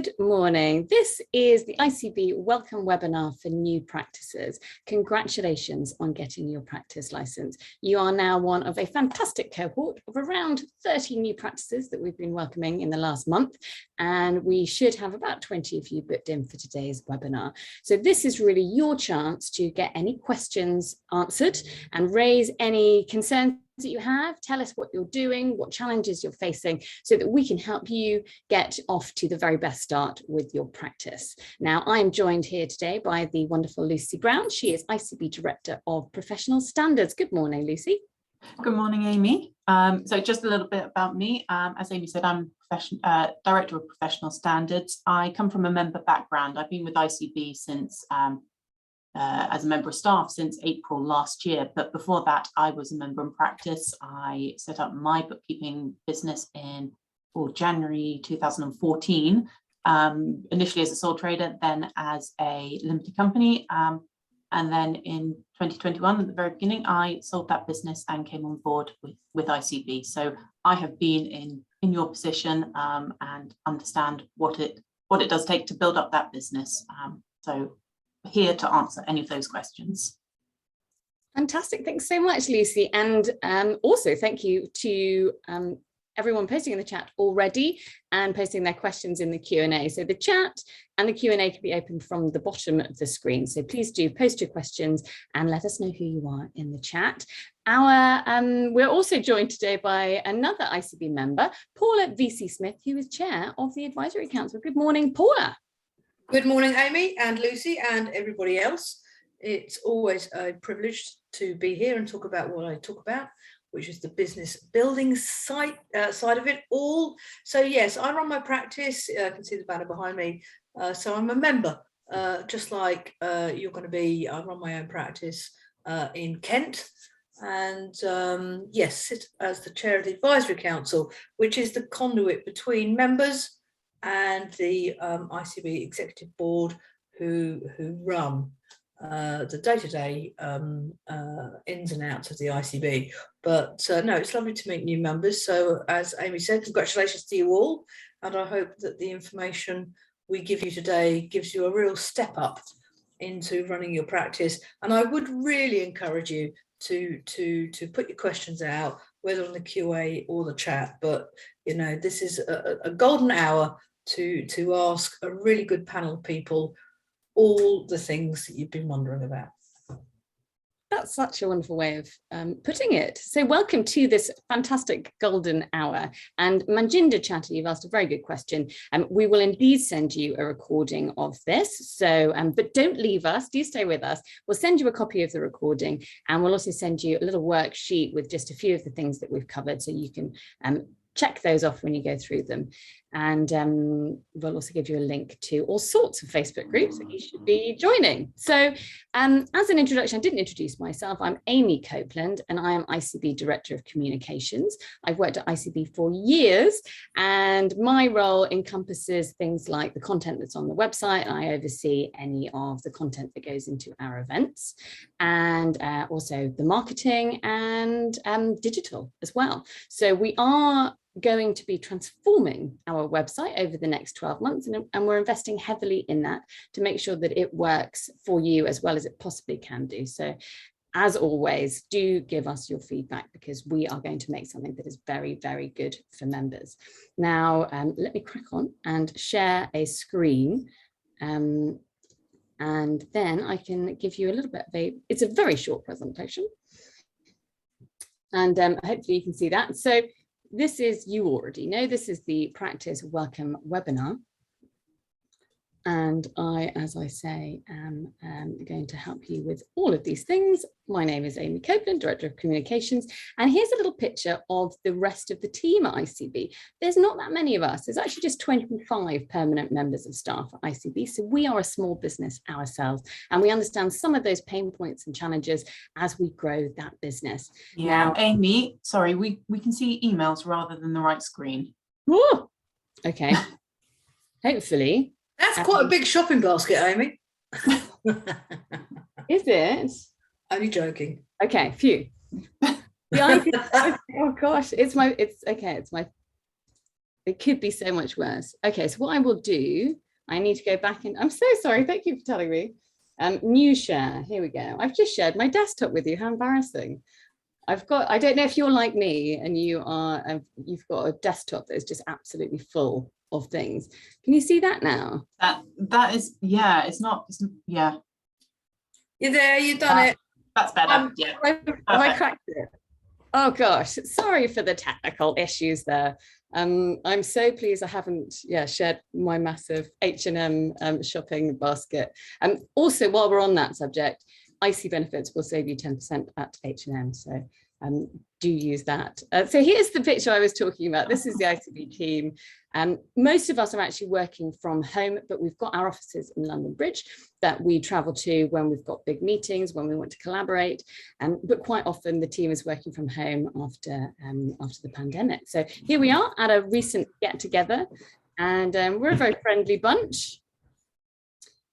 Good morning. This is the ICB Welcome Webinar for New Practices. Congratulations on getting your practice license. You are now one of a fantastic cohort of around 30 new practices that we've been welcoming in the last month, and we should have about 20 of you booked in for today's webinar. So this is really your chance to get any questions answered and raise any concerns that you have. Tell us what you're doing, what challenges you're facing, so that we can help you get off to the very best start with your practice. Now, I'm joined here today by the wonderful Lucy Brown. She is ICB Director of Professional Standards. Good morning, Lucy. Good morning, Amy. So just a little bit about me. As Amy said, I'm Director of Professional Standards. I come from a member background. I've been with ICB since as a member of staff since April last year, but before that I was a member in practice. I set up my bookkeeping business in January 2014, initially as a sole trader, then as a limited company, and then in 2021 at the very beginning I sold that business and came on board with ICB. So I have been in your position and understand what it does take to build up that business. So here to answer any of those questions. Fantastic. Thanks so much, Lucy. And also thank you to everyone posting in the chat already and posting their questions in the Q&A. So the chat and the Q&A can be opened from the bottom of the screen. So please do post your questions and let us know who you are in the chat. We're also joined today by another ICB member, Paula VC Smith, who is chair of the Advisory Council. Good morning, Paula. Good morning, Amy and Lucy and everybody else. It's always a privilege to be here and talk about what I talk about, which is the business building side of it all. So yes, I run my practice. I can see the banner behind me. So I'm a member, just like you're going to be. I run my own practice in Kent. And yes, sit as the chair of the Advisory Council, which is the conduit between members and the ICB Executive Board who run the day-to-day ins and outs of the ICB. But no, it's lovely to meet new members. So as Amy said, congratulations to you all. And I hope that the information we give you today gives you a real step up into running your practice. And I would really encourage you to put your questions out, whether on the QA or the chat. But, you know, this is a golden hour to ask a really good panel of people all the things that you've been wondering about. That's such a wonderful way of putting it. So welcome to this fantastic golden hour. And Manjinder Chatter, you've asked a very good question. We will indeed send you a recording of this. So, but don't leave us, do stay with us. We'll send you a copy of the recording, and we'll also send you a little worksheet with just a few of the things that we've covered, so you can check those off when you go through them. And we'll also give you a link to all sorts of Facebook groups that you should be joining. So as an introduction, I didn't introduce myself. I'm Amy Copeland, and I am ICB Director of Communications. I've worked at ICB for years, and my role encompasses things like the content that's on the website. I oversee any of the content that goes into our events, and also the marketing and digital as well. So we are going to be transforming our website over the next 12 months, and we're investing heavily in that to make sure that it works for you as well as it possibly can do. So as always, do give us your feedback, because we are going to make something that is very, very good for members. Now, let me crack on and share a screen. And then I can give you a little bit of it's a very short presentation. And hopefully you can see that. So this is, you already know, this is the Practice Welcome webinar. And I, as I say, am going to help you with all of these things. My name is Amy Copeland, Director of Communications. And here's a little picture of the rest of the team at ICB. There's not that many of us. There's actually just 25 permanent members of staff at ICB. So we are a small business ourselves, and we understand some of those pain points and challenges as we grow that business. Yeah, now, Amy, sorry, we can see emails rather than the right screen. Whoa, okay, hopefully. That's quite a big shopping basket, Amy. Is it? Only joking. Okay, phew. The idea, oh gosh, it's my It could be so much worse. Okay, so what I will do, I need to go back and I'm so sorry. Thank you for telling me. New share. Here we go. I've just shared my desktop with you. How embarrassing. I don't know if you're like me and you've got a desktop that is just absolutely full of things. Can you see that now? That is, yeah, yeah. You're there, you've done it. That's better. Yeah. Have I cracked it? Oh gosh, sorry for the technical issues there. I'm so pleased I haven't shared my massive H&M shopping basket. Also, while we're on that subject, IC benefits will save you 10% at H&M, so do use that. So here's the picture I was talking about. This is the ICB team. Most of us are actually working from home, but we've got our offices in London Bridge that we travel to when we've got big meetings, when we want to collaborate. But quite often the team is working from home after the pandemic. So here we are at a recent get together, and we're a very friendly bunch.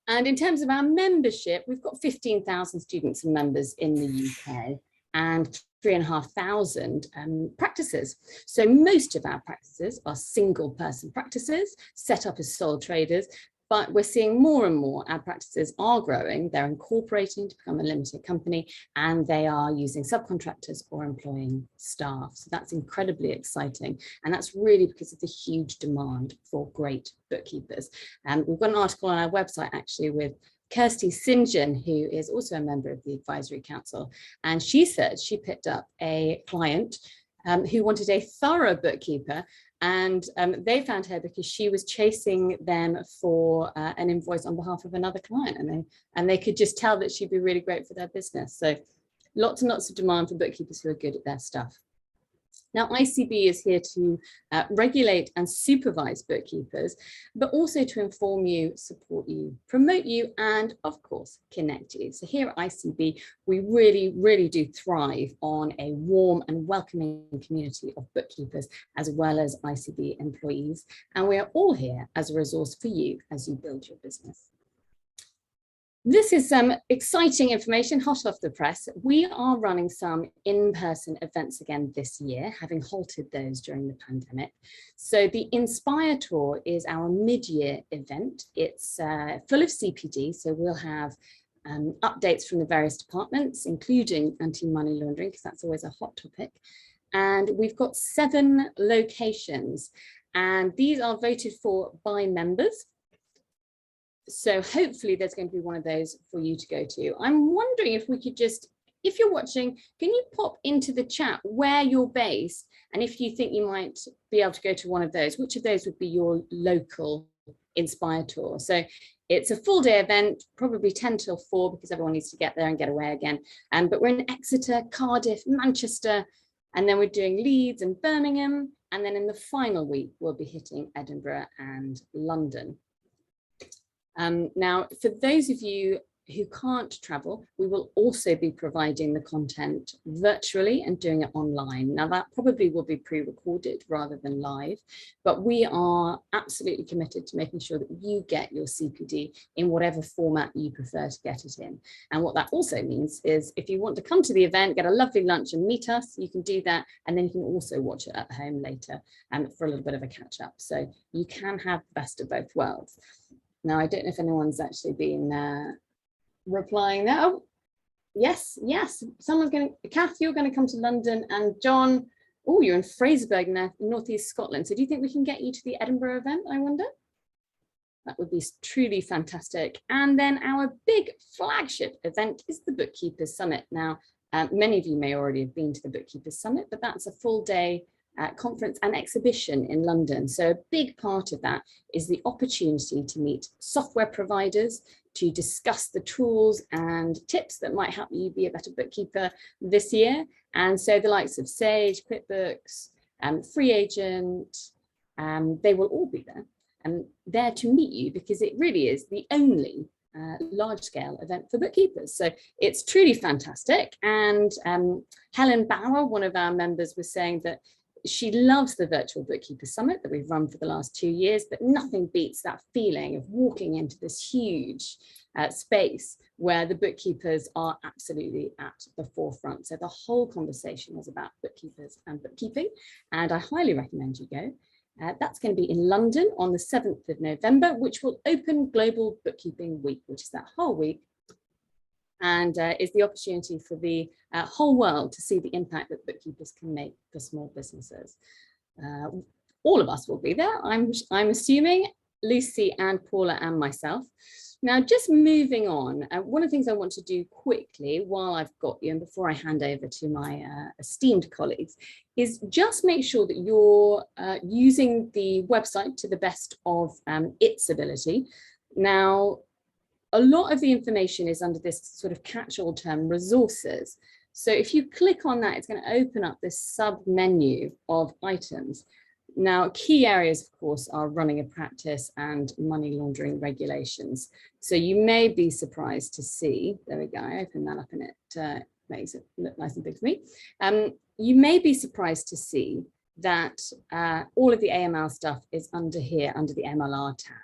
And in terms of our membership, we've got 15,000 students and members in the UK and 3,500 practices. So most of our practices are single person practices set up as sole traders, but we're seeing more and more our practices are growing. They're incorporating to become a limited company, and they are using subcontractors or employing staff. So that's incredibly exciting. And that's really because of the huge demand for great bookkeepers. And we've got an article on our website actually with Kirsty St. John, who is also a member of the Advisory Council. And she said she picked up a client who wanted a thorough bookkeeper, and they found her because she was chasing them for an invoice on behalf of another client, and they could just tell that she'd be really great for their business. So lots and lots of demand for bookkeepers who are good at their stuff. Now, ICB is here to regulate and supervise bookkeepers, but also to inform you, support you, promote you, and of course, connect you. So here at ICB, we really, really do thrive on a warm and welcoming community of bookkeepers, as well as ICB employees. And we are all here as a resource for you as you build your business. This is some exciting information hot off the press. We are running some in-person events again this year, having halted those during the pandemic. So the Inspire Tour is our mid-year event. It's full of CPD, so we'll have updates from the various departments, including anti-money laundering, because that's always a hot topic. And we've got 7 locations, and these are voted for by members. So hopefully there's going to be one of those for you to go to. I'm wondering if we could just, if you're watching, can you pop into the chat where you're based? And if you think you might be able to go to one of those, which of those would be your local Inspire Tour? So it's a full day event, probably 10 till 4, because everyone needs to get there and get away again. But we're in Exeter, Cardiff, Manchester, and then we're doing Leeds and Birmingham. And then in the final week, we'll be hitting Edinburgh and London. Now, for those of you who can't travel, we will also be providing the content virtually and doing it online. Now, that probably will be pre-recorded rather than live, but we are absolutely committed to making sure that you get your CPD in whatever format you prefer to get it in. And what that also means is if you want to come to the event, get a lovely lunch and meet us, you can do that. And then you can also watch it at home later for a little bit of a catch up. So you can have the best of both worlds. Now, I don't know if anyone's actually been replying now. Oh, yes, someone's going to, Kath, you're going to come to London, and John, oh, you're in Fraserburgh now, northeast Scotland. So do you think we can get you to the Edinburgh event, I wonder? That would be truly fantastic. And then our big flagship event is the Bookkeepers Summit. Now, many of you may already have been to the Bookkeepers Summit, but that's a full day conference and exhibition in London. So a big part of that is the opportunity to meet software providers, to discuss the tools and tips that might help you be a better bookkeeper this year. And so the likes of Sage, QuickBooks, Free Agent, they will all be there and there to meet you, because it really is the only large-scale event for bookkeepers. So it's truly fantastic. And Helen Bauer, one of our members, was saying that she loves the virtual Bookkeepers Summit that we've run for the last 2 years, but nothing beats that feeling of walking into this huge space where the bookkeepers are absolutely at the forefront. So the whole conversation is about bookkeepers and bookkeeping, and I highly recommend you go. That's going to be in London on the 7th of November, which will open Global Bookkeeping Week, which is that whole week, and is the opportunity for the whole world to see the impact that bookkeepers can make for small businesses. All of us will be there, I'm assuming, Lucy and Paula and myself. Now, just moving on, one of the things I want to do quickly while I've got you and before I hand over to my esteemed colleagues is just make sure that you're using the website to the best of its ability. Now, a lot of the information is under this sort of catch-all term, resources. So if you click on that, it's going to open up this sub-menu of items. Now, key areas, of course, are running a practice and money laundering regulations. So you may be surprised to see, there we go, I open that up and it makes it look nice and big for me. You may be surprised to see that all of the AML stuff is under here, under the MLR tab.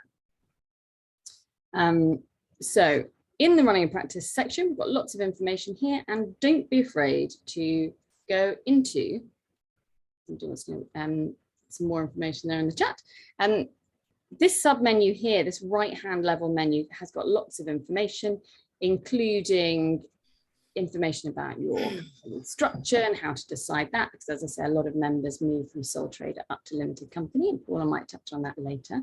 So in the running a practice section, we've got lots of information here, and don't be afraid to go into, some more information there in the chat. This sub menu here, this right hand level menu, has got lots of information, including information about your structure and how to decide that, because as I say, a lot of members move from sole trader up to limited company, and Paula might touch on that later.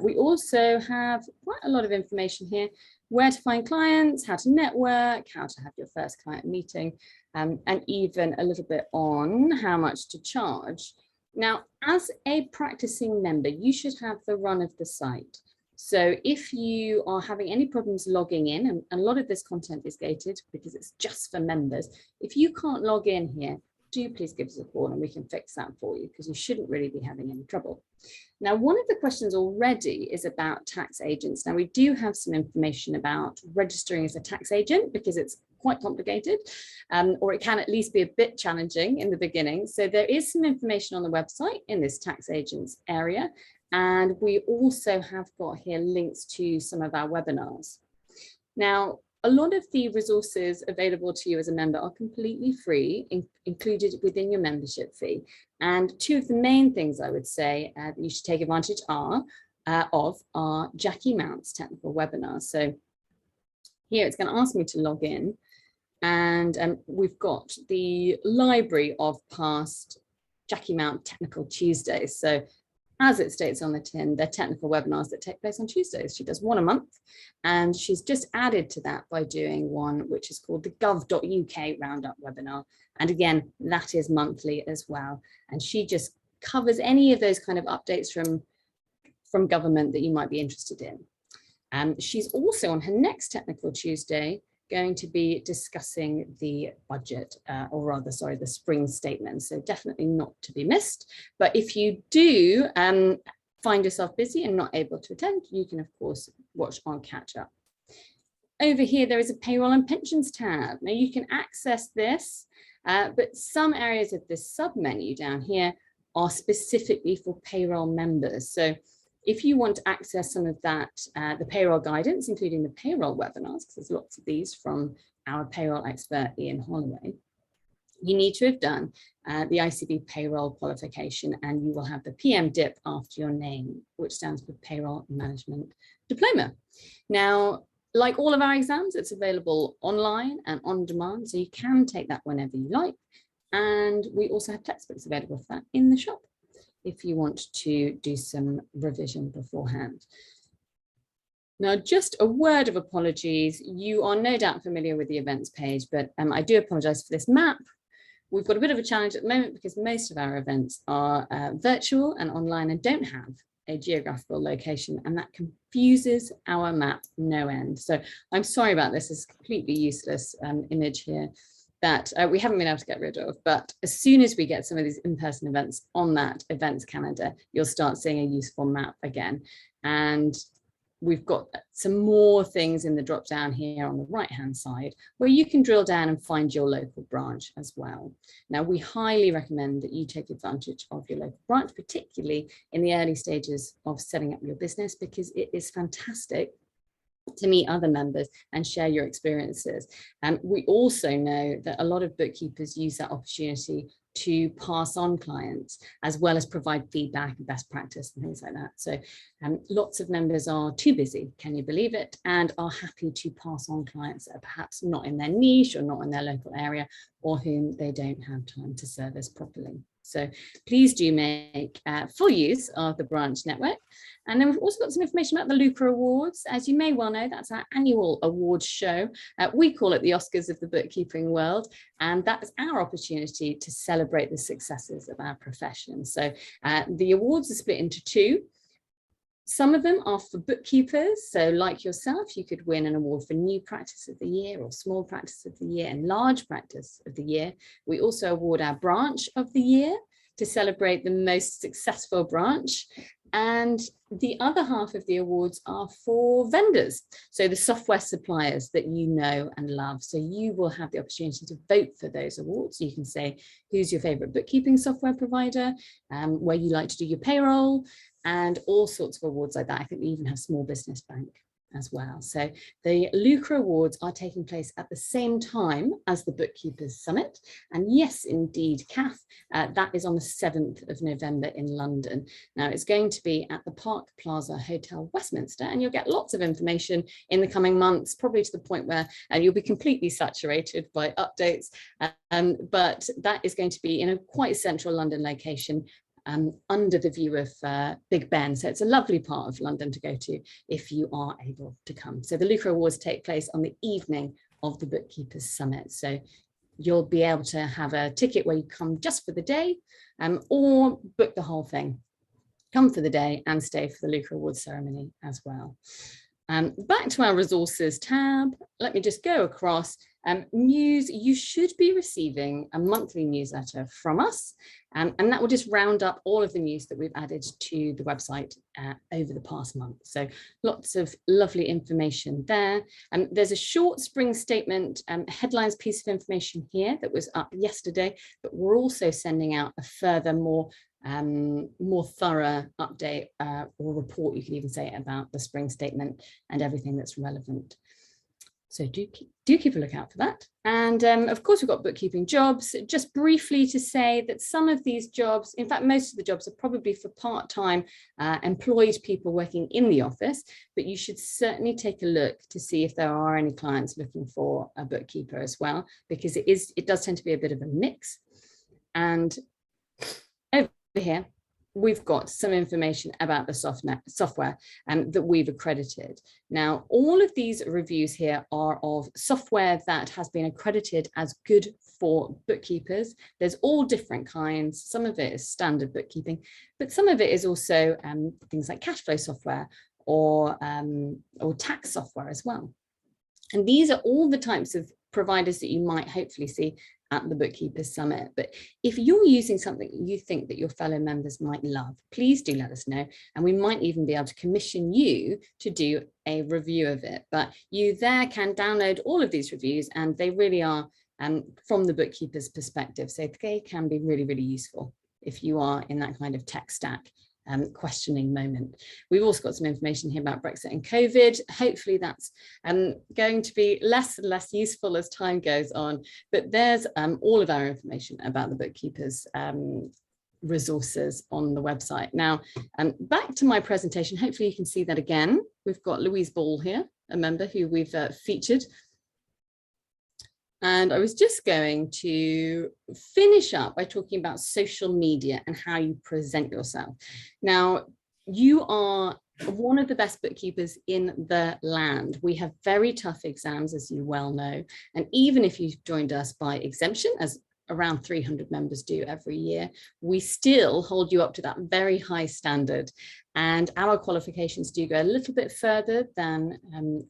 We also have quite a lot of information here, where to find clients, how to network, how to have your first client meeting, and even a little bit on how much to charge. Now, as a practicing member, you should have the run of the site. So if you are having any problems logging in, and a lot of this content is gated because it's just for members, if you can't log in here, do please give us a call and we can fix that for you, because you shouldn't really be having any trouble. Now, one of the questions already is about tax agents. Now, we do have some information about registering as a tax agent because it's quite complicated, or it can at least be a bit challenging in the beginning. So there is some information on the website in this tax agents area. And we also have got here links to some of our webinars. Now, a lot of the resources available to you as a member are completely free, included within your membership fee. And two of the main things I would say that you should take advantage of are Jackie Mount's technical webinars. So here it's going to ask me to log in, and we've got the library of past Jackie Mount Technical Tuesdays. So as it states on the tin, they're technical webinars that take place on Tuesdays. She does one a month, and she's just added to that by doing one which is called the gov.uk roundup webinar. And again, that is monthly as well. And she just covers any of those kind of updates from government that you might be interested in. She's also on her next Technical Tuesday going to be discussing the budget, or rather, sorry, the spring statement. So definitely not to be missed. But if you do find yourself busy and not able to attend, you can, of course, watch on catch up. Over here, there is a payroll and pensions tab. Now you can access this, but some areas of this sub menu down here are specifically for payroll members. So if you want to access some of that, the payroll guidance, including the payroll webinars, because there's lots of these from our payroll expert, Ian Holloway, you need to have done the ICB payroll qualification, and you will have the PM dip after your name, which stands for Payroll Management Diploma. Now, like all of our exams, it's available online and on demand, so you can take that whenever you like. And we also have textbooks available for that in the shop if you want to do some revision beforehand. Now, just a word of apologies. You are no doubt familiar with the events page, but I do apologize for this map. We've got a bit of a challenge at the moment because most of our events are virtual and online and don't have a geographical location, and that confuses our map no end. So I'm sorry about this. It's a completely useless image here that we haven't been able to get rid of, but as soon as we get some of these in-person events on that events calendar, you'll start seeing a useful map again. And we've got some more things in the drop down here on the right hand side where you can drill down and find your local branch as well. Now, we highly recommend that you take advantage of your local branch, particularly in the early stages of setting up your business, because it is fantastic to meet other members and share your experiences. And we also know that a lot of bookkeepers use that opportunity to pass on clients, as well as provide feedback and best practice and things like that. So lots of members are too busy, can you believe it, and are happy to pass on clients that are perhaps not in their niche or not in their local area, or whom they don't have time to service properly. So please do make full use of the branch network. And then we've also got some information about the LUCA Awards. As you may well know, that's our annual awards show. We call it the Oscars of the bookkeeping world. And that's our opportunity to celebrate the successes of our profession. So the awards are split into two. Some of them are for bookkeepers. So like yourself, you could win an award for new practice of the year, or small practice of the year, and large practice of the year. We also award our branch of the year to celebrate the most successful branch. And the other half of the awards are for vendors, so the software suppliers that you know and love. So you will have the opportunity to vote for those awards. You can say who's your favorite bookkeeping software provider, where you like to do your payroll, and all sorts of awards like that. I think we even have Small Business Bank as well. So the LUCA Awards are taking place at the same time as the Bookkeepers Summit. And yes, indeed, Kath, that is on the 7th of November in London. Now it's going to be at the Park Plaza Hotel, Westminster, and you'll get lots of information in the coming months, probably to the point where you'll be completely saturated by updates. But that is going to be in a quite central London location, under the view of Big Ben. So it's a lovely part of London to go to if you are able to come. So the LUCA Awards take place on the evening of the Bookkeepers Summit. So you'll be able to have a ticket where you come just for the day, or book the whole thing. Come for the day and stay for the LUCA Awards ceremony as well. Back to our resources tab. Let me just go across. News, you should be receiving a monthly newsletter from us, and that will just round up all of the news that we've added to the website over the past month. So lots of lovely information there. There's a short spring statement headlines piece of information here that was up yesterday, but we're also sending out a further more thorough update or report, you can even say, about the spring statement and everything that's relevant. So do keep a lookout for that. And of course, we've got bookkeeping jobs. Just briefly to say that some of these jobs, in fact, most of the jobs are probably for part-time employed people working in the office, but you should certainly take a look to see if there are any clients looking for a bookkeeper as well, because it does tend to be a bit of a mix. And over here, we've got some information about the software that we've accredited. Now, all of these reviews here are of software that has been accredited as good for bookkeepers. There's all different kinds. Some of it is standard bookkeeping, but some of it is also things like cash flow software or tax software as well. And these are all the types of providers that you might hopefully see at the Bookkeepers Summit. But if you're using something you think that your fellow members might love, please do let us know, and we might even be able to commission you to do a review of it. But you there can download all of these reviews, and they really are from the bookkeeper's perspective, so they can be really, really useful if you are in that kind of tech stack questioning moment. We've also got some information here about Brexit and COVID. Hopefully that's going to be less and less useful as time goes on, but there's all of our information about the bookkeepers resources on the website. Now, back to my presentation. Hopefully you can see that again. We've got Louise Ball here, a member who we've featured. And I was just going to finish up by talking about social media and how you present yourself. Now, you are one of the best bookkeepers in the land. We have very tough exams, as you well know. And even if you've joined us by exemption, as around 300 members do every year, we still hold you up to that very high standard. And our qualifications do go a little bit further than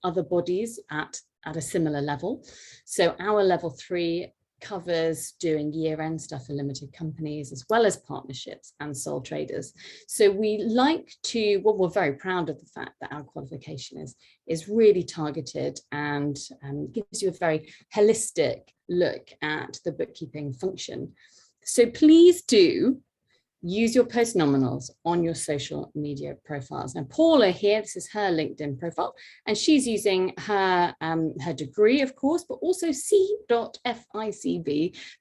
other bodies at a similar level. So our level 3 covers doing year-end stuff for limited companies, as well as partnerships and sole traders. So we like to, well, we're very proud of the fact that our qualification is really targeted and gives you a very holistic look at the bookkeeping function. So please do use your post nominals on your social media profiles. Now, Paula here, this is her LinkedIn profile, and she's using her, her degree, of course, but also C.FICB.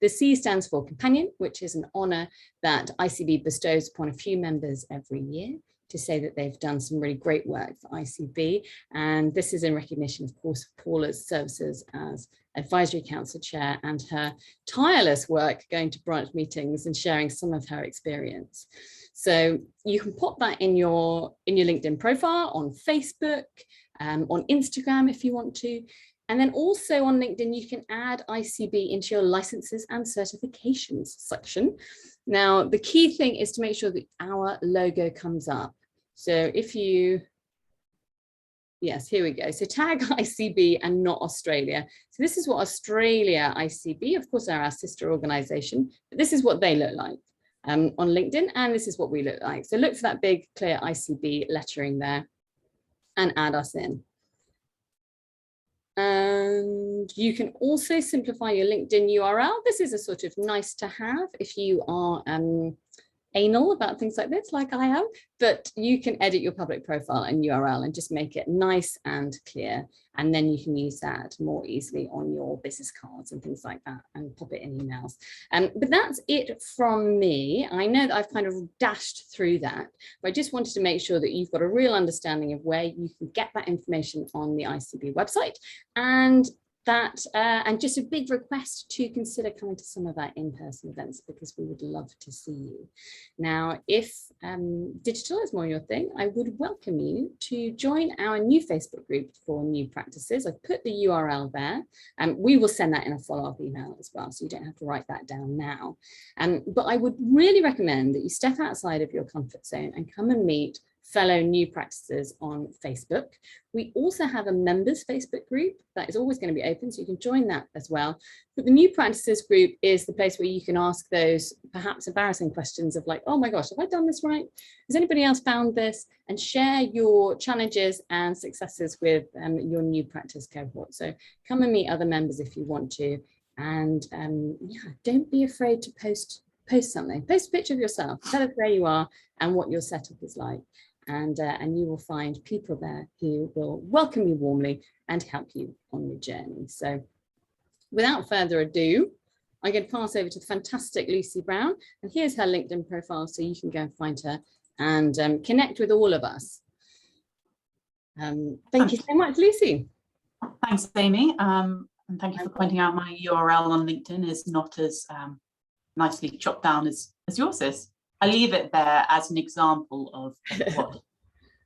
The C stands for Companion, which is an honour that ICB bestows upon a few members every year to say that they've done some really great work for ICB. And this is in recognition, of course, of Paula's services as Advisory Council Chair and her tireless work going to branch meetings and sharing some of her experience. So you can pop that in your LinkedIn profile, on Facebook, on Instagram if you want to. And then also on LinkedIn, you can add ICB into your licenses and certifications section. Now, the key thing is to make sure that our logo comes up. So if you, yes, here we go. So tag ICB and not Australia. So this is what Australia ICB, of course, are our sister organization, but this is what they look like on LinkedIn, and this is what we look like. So look for that big clear ICB lettering there and add us in. And you can also simplify your LinkedIn URL. This is a sort of nice to have if you are anal about things like this, like I am, but you can edit your public profile and URL and just make it nice and clear. And then you can use that more easily on your business cards and things like that and pop it in emails. But that's it from me. I know that I've kind of dashed through that, but I just wanted to make sure that you've got a real understanding of where you can get that information on the ICB website, and that and just a big request to consider coming to some of our in-person events, because we would love to see you. Now, if digital is more your thing, I would welcome you to join our new Facebook group for new practices. I've put the URL there, and we will send that in a follow-up email as well, so you don't have to write that down now. But I would really recommend that you step outside of your comfort zone and come and meet fellow new practices on Facebook. We also have a members Facebook group that is always going to be open, so you can join that as well. But the new practices group is the place where you can ask those perhaps embarrassing questions of like, oh my gosh, have I done this right? Has anybody else found this? And share your challenges and successes with your new practice cohort. So come and meet other members if you want to. And yeah, don't be afraid to post something. Post a picture of yourself. Tell us where you are and what your setup is like. And you will find people there who will welcome you warmly and help you on your journey. So without further ado, I'm going to pass over to the fantastic Lucy Brown. And here's her LinkedIn profile, so you can go and find her and connect with all of us. Thank you so much, Lucy. Thanks, Amy. And thank you for pointing out my URL on LinkedIn is not as nicely chopped down as yours is. I leave it there as an example of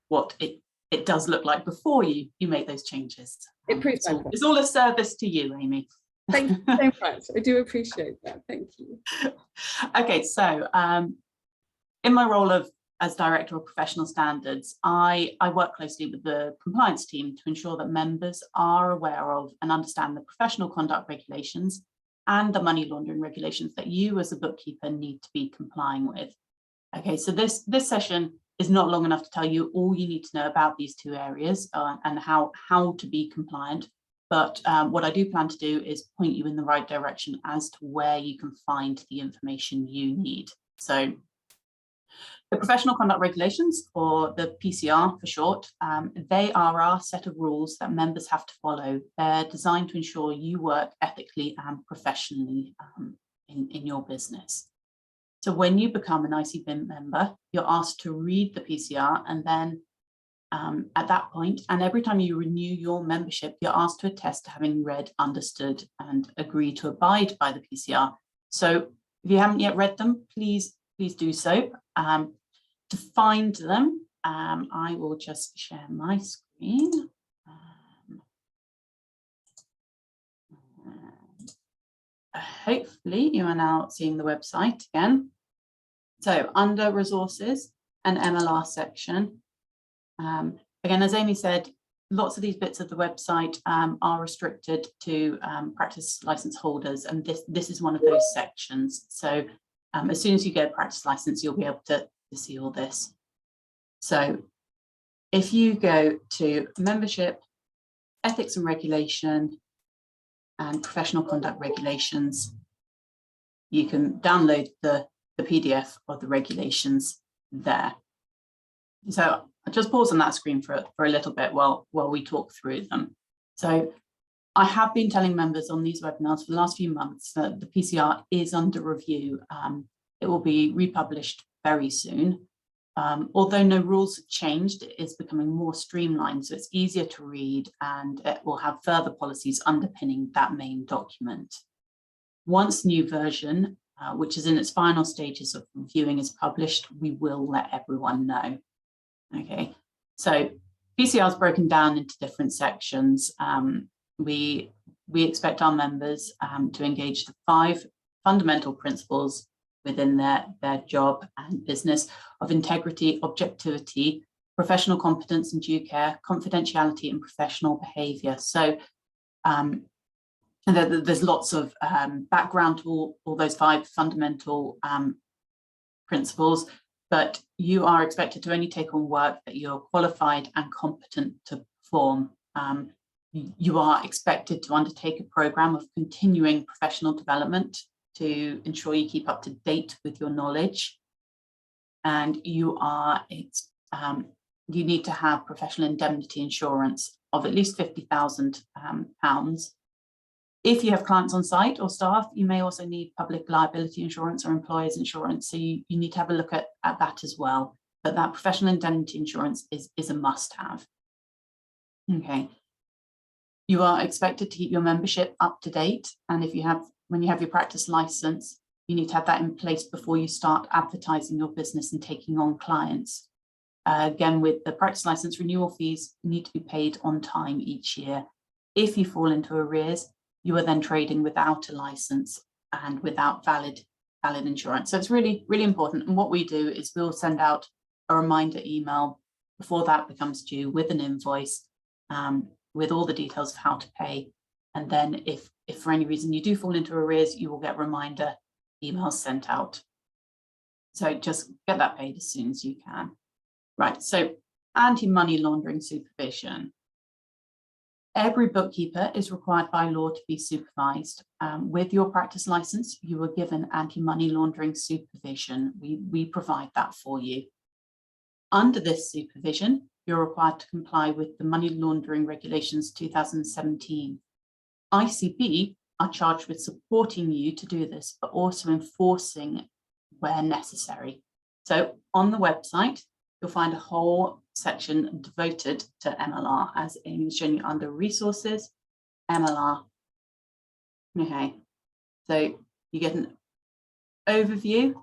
what it does look like before you make those changes. It proves it's all a service to you, Amy. Thank you so much. I do appreciate that. Thank you. Okay, so in my role as Director of Professional Standards, I work closely with the compliance team to ensure that members are aware of and understand the professional conduct regulations and the money laundering regulations that you as a bookkeeper need to be complying with. Okay, so this session is not long enough to tell you all you need to know about these two areas and how to be compliant. But what I do plan to do is point you in the right direction as to where you can find the information you need. So the Professional Conduct Regulations, or the PCR for short, they are our set of rules that members have to follow. They're designed to ensure you work ethically and professionally in your business. So when you become an ICB member, you're asked to read the PCR, and then at that point, and every time you renew your membership, you're asked to attest to having read, understood, and agree to abide by the PCR. So if you haven't yet read them, please do so. To find them, I will just share my screen. Hopefully you are now seeing the website again. So under resources and MLR section, again, as Amy said, lots of these bits of the website are restricted to practice license holders, and this is one of those sections. So as soon as you get a practice license, you'll be able to see all this. So if you go to membership, ethics and regulation, and professional conduct regulations, you can download the the PDF of the regulations there. So I'll just pause on that screen for a little bit while we talk through them. So I have been telling members on these webinars for the last few months that the PCR is under review. It will be republished very soon. Although no rules have changed, it is becoming more streamlined, so it's easier to read, and it will have further policies underpinning that main document. Once new version, which is in its final stages of reviewing, is published, we will let everyone know. Okay, so PCR is broken down into different sections. We expect our members to engage the 5 fundamental principles within their job and business of integrity, objectivity, professional competence and due care, confidentiality and professional behaviour. So there's lots of background to all those 5 fundamental principles, but you are expected to only take on work that you're qualified and competent to perform. You are expected to undertake a programme of continuing professional development to ensure you keep up to date with your knowledge, and you need to have professional indemnity insurance of at least £50,000. If you have clients on site or staff, you may also need public liability insurance or employers insurance, so you need to have a look at that as well. But that professional indemnity insurance is a must-have. Okay. You are expected to keep your membership up to date, and when you have your practice license, you need to have that in place before you start advertising your business and taking on clients. Again, with the practice license, renewal fees need to be paid on time each year. If you fall into arrears, you are then trading without a license and without valid insurance. So it's really, really important. And what we do is we'll send out a reminder email before that becomes due with an invoice, with all the details of how to pay. And then if for any reason you do fall into arrears, you will get reminder emails sent out. So just get that paid as soon as you can. Right, so anti-money laundering supervision. Every bookkeeper is required by law to be supervised. With your practice license, you are given anti-money laundering supervision. We provide that for you. Under this supervision, you're required to comply with the Money Laundering Regulations 2017. ICB are charged with supporting you to do this, but also enforcing where necessary. So on the website, you'll find a whole section devoted to MLR, as Amy has shown you under resources, MLR. Okay, so you get an overview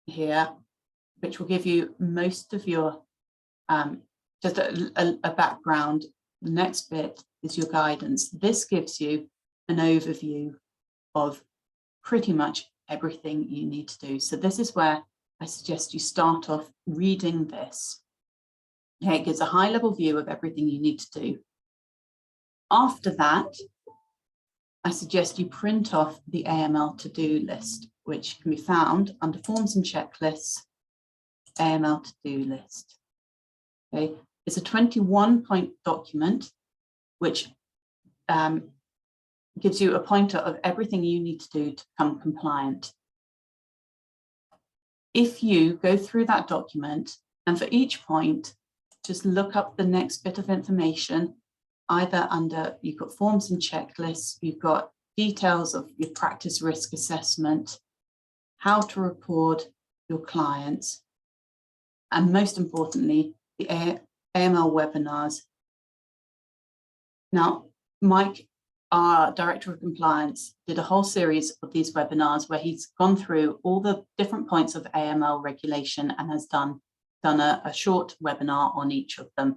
here, which will give you most of your, just a background. The next bit is your guidance. This gives you an overview of pretty much everything you need to do. So this is where I suggest you start off reading this. Okay, it gives a high-level view of everything you need to do. After that, I suggest you print off the AML to-do list, which can be found under Forms and Checklists, AML to-do list. Okay, it's a 21-point document, which gives you a pointer of everything you need to do to become compliant. If you go through that document, and for each point, just look up the next bit of information, either under, you've got forms and checklists, you've got details of your practice risk assessment, how to record your clients, and most importantly, the AML webinars. Now, Mike, our Director of Compliance, did a whole series of these webinars where he's gone through all the different points of AML regulation and has done a short webinar on each of them.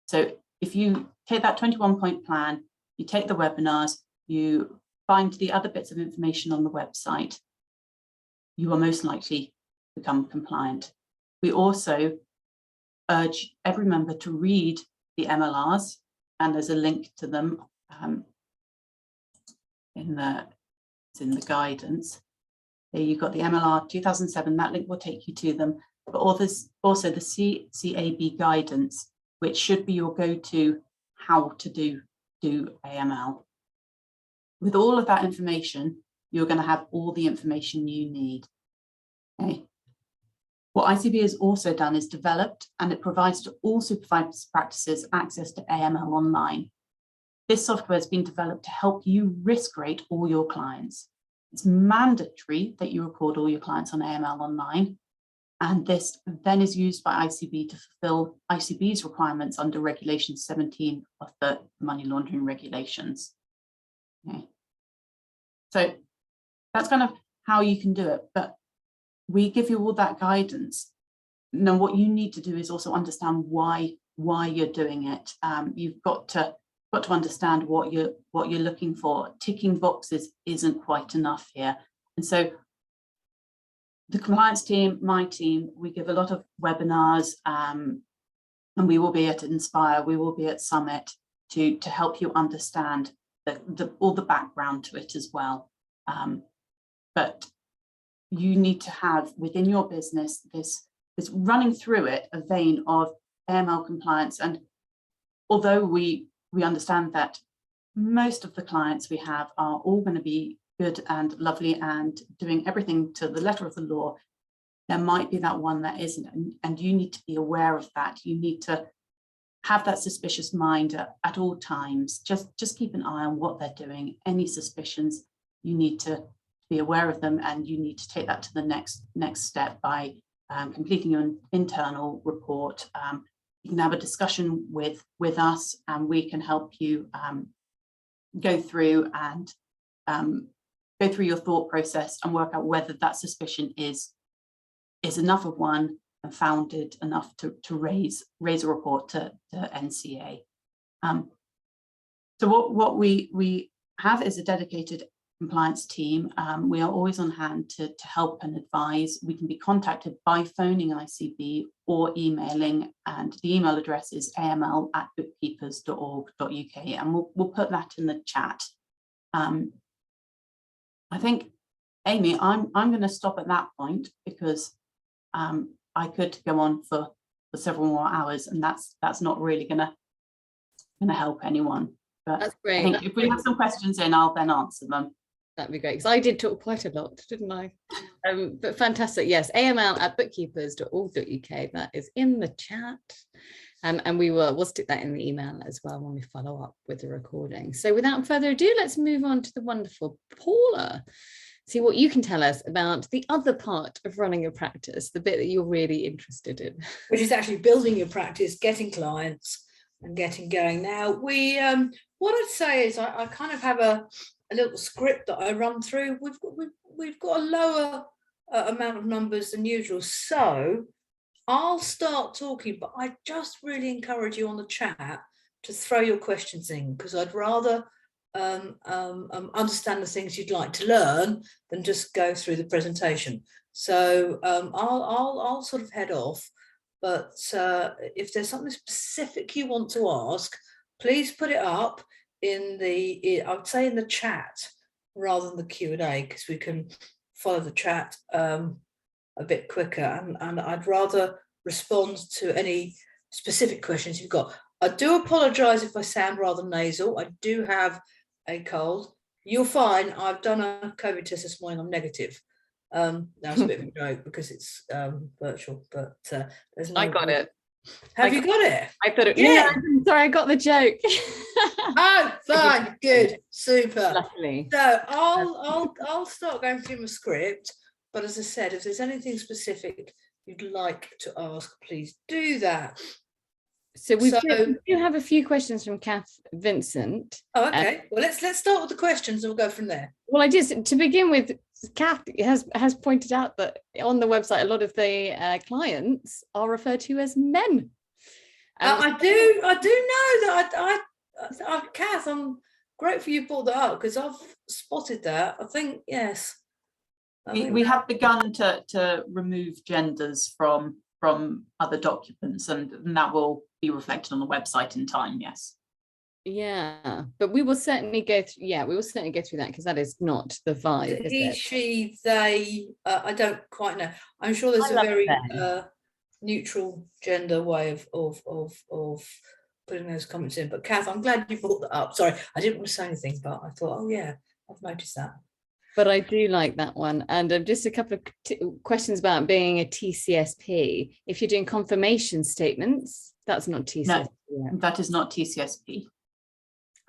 So if you take that 21-point plan, you take the webinars, you find the other bits of information on the website, you will most likely become compliant. We also urge every member to read the MLRs, and there's a link to them in the guidance. There you've got the MLR 2007, that link will take you to them, but also the CAB guidance, which should be your go-to how to do AML. With all of that information, you're going to have all the information you need. Okay. What ICB has also done is developed, and it provides to all supervised practices access to AML online. This software has been developed to help you risk rate all your clients. It's mandatory that you record all your clients on AML online, and this then is used by ICB to fulfill ICB's requirements under Regulation 17 of the money laundering regulations. Okay. So that's kind of how you can do it, but we give you all that guidance. Now, what you need to do is also understand why you're doing it. You've got to understand what you're looking for. Ticking boxes isn't quite enough here. And so the compliance team, my team, we give a lot of webinars, and we will be at Inspire, we will be at Summit to help you understand all the background to it as well. But you need to have within your business this running through it a vein of AML compliance. And although we understand that most of the clients we have are all going to be good and lovely and doing everything to the letter of the law, there might be that one that isn't, and you need to be aware of that. You need to have that suspicious mind at all times. Just keep an eye on what they're doing. Any suspicions, you need to be aware of them, and you need to take that to the next step by completing your internal report. You can have a discussion with us, and we can help you go through your thought process and work out whether that suspicion is enough of one and founded enough to raise a report to NCA. So what we have is a dedicated compliance team. We are always on hand to help and advise. We can be contacted by phoning ICB or emailing, and the email address is aml@bookkeepers.org.uk, and we'll put that in the chat. I think, Amy, I'm going to stop at that point, because I could go on for several more hours, and that's not really going to help anyone. But that's great. I think if we have some questions in, I'll then answer them. That'd be great, because I did talk quite a lot, didn't I? But fantastic. Yes, aml@bookkeepers.org.uk. That is in the chat. And we'll stick that in the email as well when we follow up with the recording. So without further ado, let's move on to the wonderful Paula. See what you can tell us about the other part of running a practice, the bit that you're really interested in. Which is actually building your practice, getting clients and getting going. Now, we what I'd say is I kind of have a little script that I run through. We've got a lower amount of numbers than usual, so I'll start talking, but I just really encourage you on the chat to throw your questions in, because I'd rather understand the things you'd like to learn than just go through the presentation. So I'll sort of head off, but if there's something specific you want to ask, please put it up in I would say in the chat rather than the Q&A, because we can follow the chat a bit quicker, and I'd rather respond to any specific questions you've got. I do apologise if I sound rather nasal. I do have a cold. You'll find I've done a COVID test this morning. I'm negative. That's a bit of a joke because it's virtual, but there's no. I got it. Have you got it? I thought it. Yeah. Sorry, I got the joke. Oh, fine, good, super. Luckily. So I'll start going through my script. But as I said, if there's anything specific you'd like to ask, please do that. So we do have a few questions from Kath Vincent. Oh, okay. Well, let's start with the questions and we'll go from there. Well, to begin with, Kath has pointed out that on the website, a lot of the clients are referred to as men. I do know that. Kath, I'm grateful you brought that up, because I've spotted that. I think, yes. We have begun to remove genders from other documents, and that will be reflected on the website in time. Yes. Yeah, but we will certainly go through. Yeah, we will certainly go through that, because that is not the vibe. He, she, they. I don't quite know. I'm sure there's a very neutral gender way of putting those comments in. But Kath, I'm glad you brought that up. Sorry, I didn't want to say anything, but I thought, oh yeah, I've noticed that. But I do like that one. And just a couple of questions about being a TCSP. If you're doing confirmation statements, that's not TCSP. No, that is not TCSP.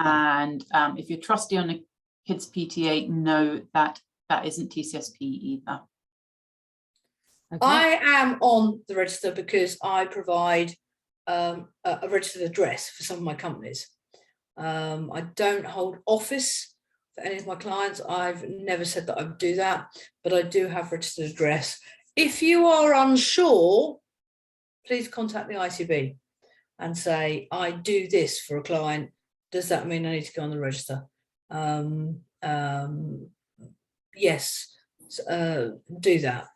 And if you're trustee on a kids PTA, no, that isn't TCSP either. Okay. I am on the register because I provide a registered address for some of my companies. I don't hold office for any of my clients. I've never said that I would do that, but I do have registered address. If you are unsure, please contact the ICB and say, I do this for a client. Does that mean I need to go on the register? Yes, do that.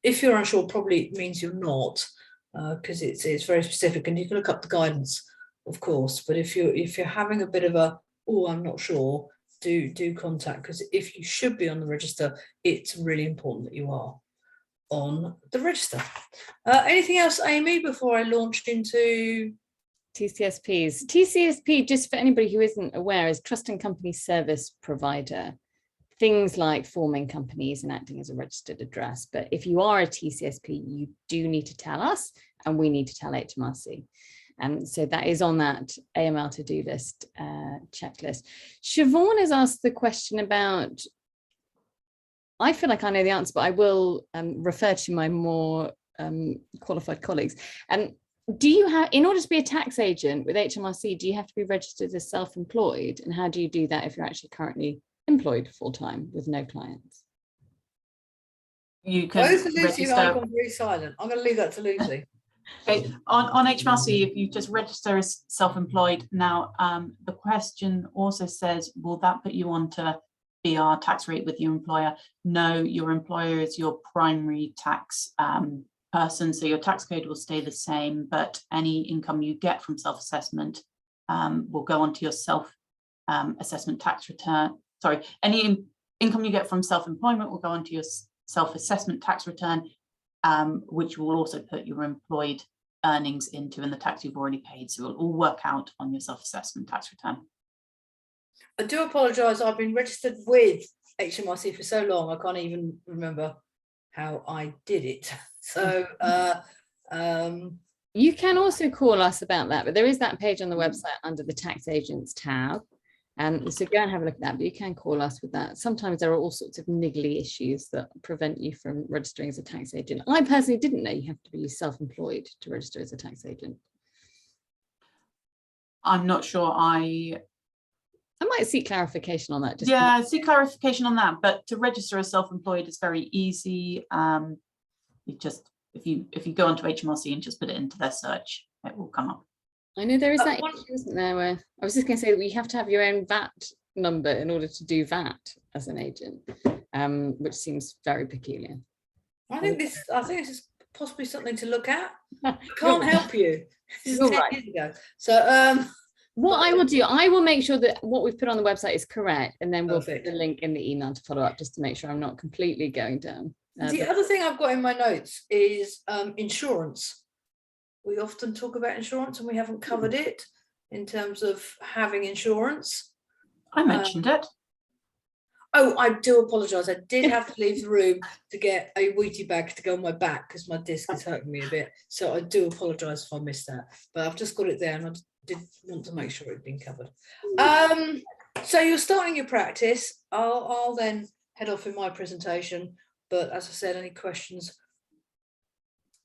If you're unsure, probably means you're not, because it's very specific, and you can look up the guidance, of course. But if you're having a bit of a, oh, I'm not sure, do contact, because if you should be on the register, it's really important that you are on the register. Anything else, Amy, before I launched into TCSPs? TCSP, just for anybody who isn't aware, is Trust and Company Service Provider. Things like forming companies and acting as a registered address. But if you are a TCSP, you do need to tell us, and we need to tell HMRC. And so that is on that AML to-do list checklist. Siobhan has asked the question about, I feel like I know the answer, but I will refer to my more qualified colleagues. Do you have, in order to be a tax agent with HMRC, do you have to be registered as self-employed? And how do you do that if you're actually currently employed full-time with no clients? You can both of Lucy and I have register. gone very silent. I'm going to leave that to Lucy. Okay, on HMRC, if you just register as self-employed now, the question also says, will that put you onto BR tax rate with your employer? No, your employer is your primary tax person, so your tax code will stay the same, but any income you get from self-assessment will go onto your self-assessment tax return. Sorry, any income you get from self-employment will go onto your self-assessment tax return, which will also put your employed earnings into and the tax you've already paid. So it will all work out on your self-assessment tax return. I do apologise. I've been registered with HMRC for so long, I can't even remember how I did it. So you can also call us about that, but there is that page on the website under the tax agents tab. And so go and have a look at that, but you can call us with that. Sometimes there are all sorts of niggly issues that prevent you from registering as a tax agent. I personally didn't know you have to be self-employed to register as a tax agent. I'm not sure. I might seek clarification on that. Seek clarification on that. But to register as self-employed is very easy. You just, if you go onto HMRC and just put it into their search, it will come up. I know there is that issue, isn't there, where I was just going to say that you have to have your own VAT number in order to do VAT as an agent, which seems very peculiar. I think this is possibly something to look at. I can't help you. This is 10 years ago. So what I will do, I will make sure that what we've put on the website is correct, and then we'll put the link in the email to follow up, just to make sure I'm not completely going down. The other thing I've got in my notes is insurance. We often talk about insurance and we haven't covered it in terms of having insurance. I mentioned it. Oh, I do apologise. I did have to leave the room to get a Wheatie bag to go on my back because my disc is hurting me a bit. So I do apologise if I missed that. But I've just got it there and I did want to make sure it had been covered. So you're starting your practice. I'll then head off in my presentation. But as I said, any questions?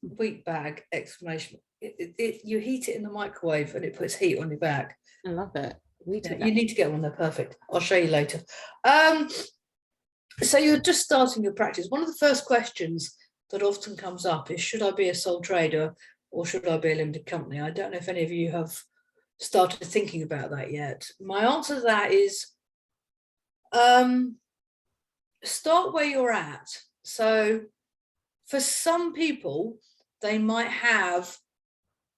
Wheat bag exclamation. You heat it in the microwave and it puts heat on your back. I love it. You need to get one. They're perfect. I'll show you later. So you're just starting your practice. One of the first questions that often comes up is, should I be a sole trader or should I be a limited company? I don't know if any of you have started thinking about that yet. My answer to that is start where you're at. So for some people, they might have